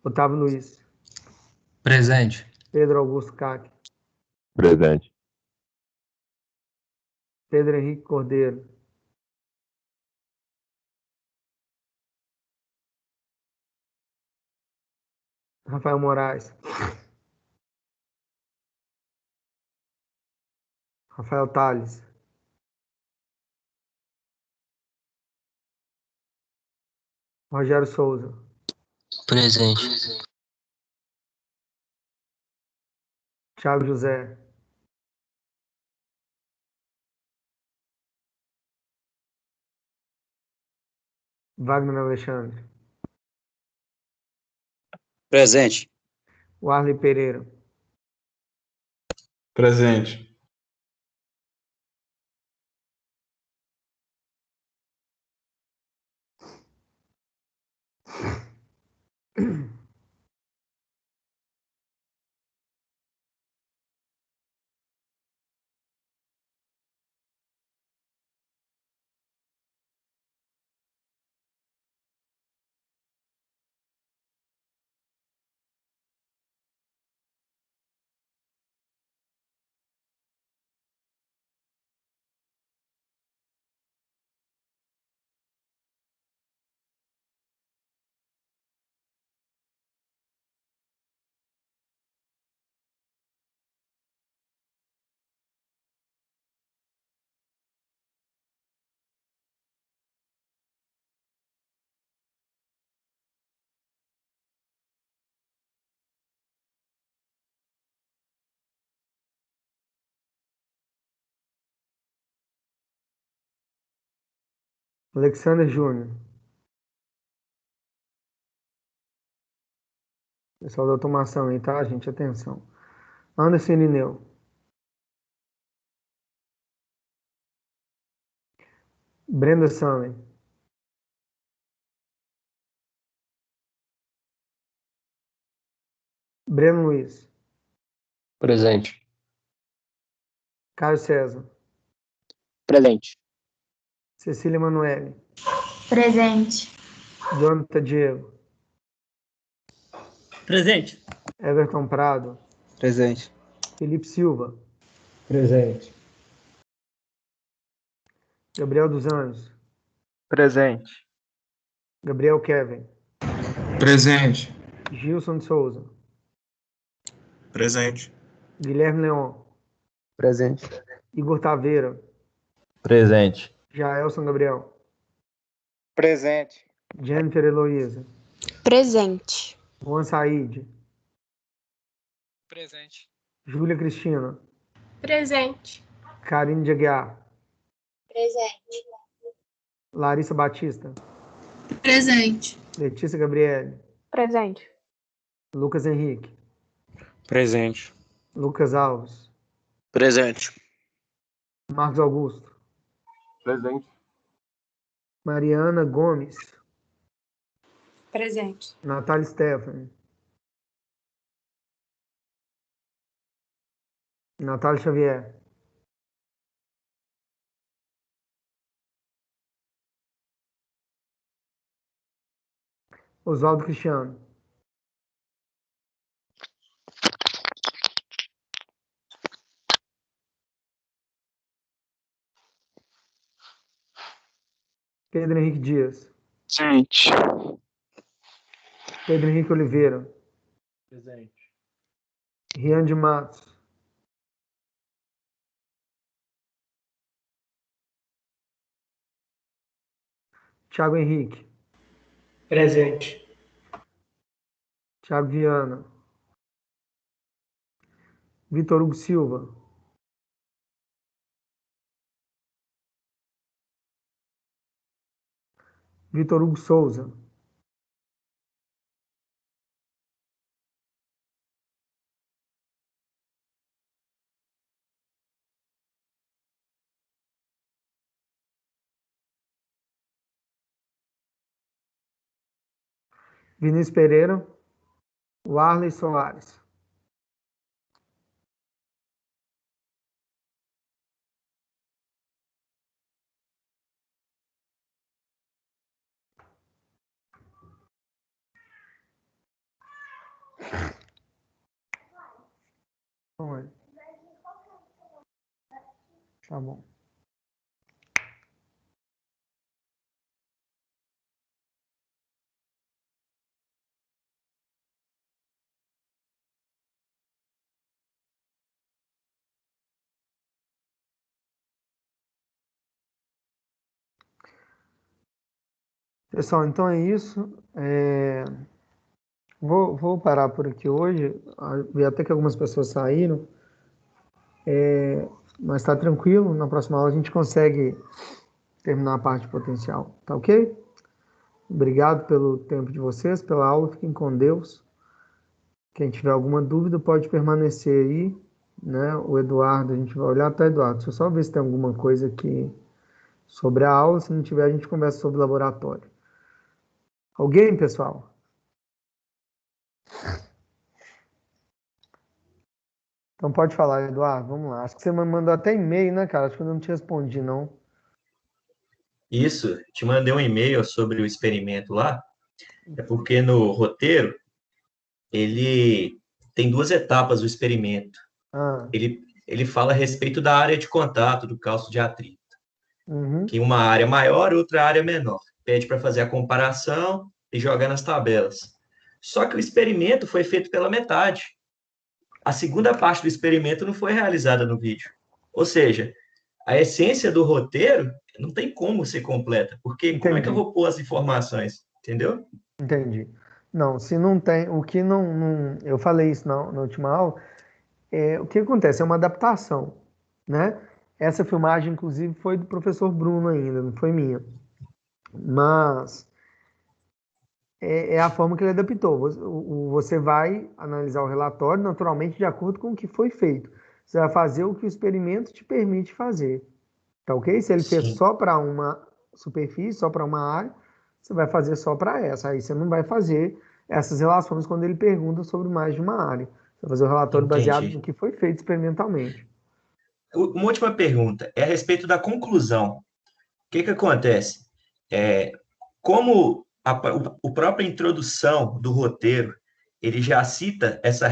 Otávio Luiz, Presente. Pedro Augusto Caque, Presente. Pedro Henrique Cordeiro, Rafael Moraes, Rafael Tales, Rogério Souza, Presente. Thiago José, Wagner Alexandre, Presente. Warley Pereira, Presente. Alexander Júnior, pessoal da automação aí, tá, gente? Atenção. Anderson Irineu, Brenda Sanley, Breno Luiz, Presente. Caio César, Presente. Cecília Emanuele, Presente. Jonathan Diego, Presente. Everton Prado, Presente. Felipe Silva, Presente. Gabriel dos Anjos, Presente. Gabriel Kevin, Presente. Gilson de Souza, Presente. Guilherme Leon, Presente. Igor Taveira, Presente. Jaelson Gabriel, Presente. Jennifer Heloísa, Presente. Juan Said, Presente. Júlia Cristina, Presente. Karine de Aguiar, Presente. Larissa Batista, Presente. Letícia Gabriele, Presente. Lucas Henrique, Presente. Lucas Alves, Presente. Marcos Augusto, Presente. Mariana Gomes, Presente. Natália Stephanie, Natália Xavier, Oswaldo Cristiano, Pedro Henrique Dias, Presente. Pedro Henrique Oliveira, Presente. Rian de Matos, Thiago Henrique, Presente. Thiago Viana, Vitor Hugo Silva, Vitor Hugo Souza, Vinícius Pereira, Warley Soares, Oi. Tá bom. Pessoal, então é isso. Vou parar por aqui hoje. Vi até que algumas pessoas saíram. Mas está tranquilo. Na próxima aula a gente consegue terminar a parte potencial. Tá ok? Obrigado pelo tempo de vocês, pela aula. Fiquem com Deus. Quem tiver alguma dúvida pode permanecer aí, né? O Eduardo, a gente vai olhar, tá, Eduardo? Deixa eu só ver se tem alguma coisa aqui sobre a aula. Se não tiver, a gente conversa sobre o laboratório. Alguém, pessoal? Então pode falar, Eduardo. Vamos lá. Acho que você me mandou até e-mail, né, cara? Acho que eu não te respondi, não. Isso, te mandei um e-mail sobre o experimento lá, é porque no roteiro ele tem duas etapas do experimento. Ah, Ele fala a respeito da área de contato do cálcio de atrito, uhum. que uma área maior e outra área menor. Pede para fazer a comparação e jogar nas tabelas. Só que o experimento foi feito pela metade. A segunda parte do experimento não foi realizada no vídeo. Ou seja, a essência do roteiro não tem como ser completa, porque como é que eu vou pôr as informações? Entendeu? Entendi. Não, se não tem, o que eu falei isso na última aula, o que acontece? É uma adaptação, né? Essa filmagem, inclusive, foi do professor Bruno ainda, não foi minha. Mas é a forma que ele adaptou. Você vai analisar o relatório, naturalmente, de acordo com o que foi feito. Você vai fazer o que o experimento te permite fazer. Tá ok? Se ele fez Sim. só para uma superfície, só para uma área, você vai fazer só para essa. Aí você não vai fazer essas relações quando ele pergunta sobre mais de uma área. Você vai fazer o relatório baseado Entendi. no que foi feito experimentalmente. Uma última pergunta é a respeito da conclusão. O que acontece? Como a própria introdução do roteiro, ele já cita essa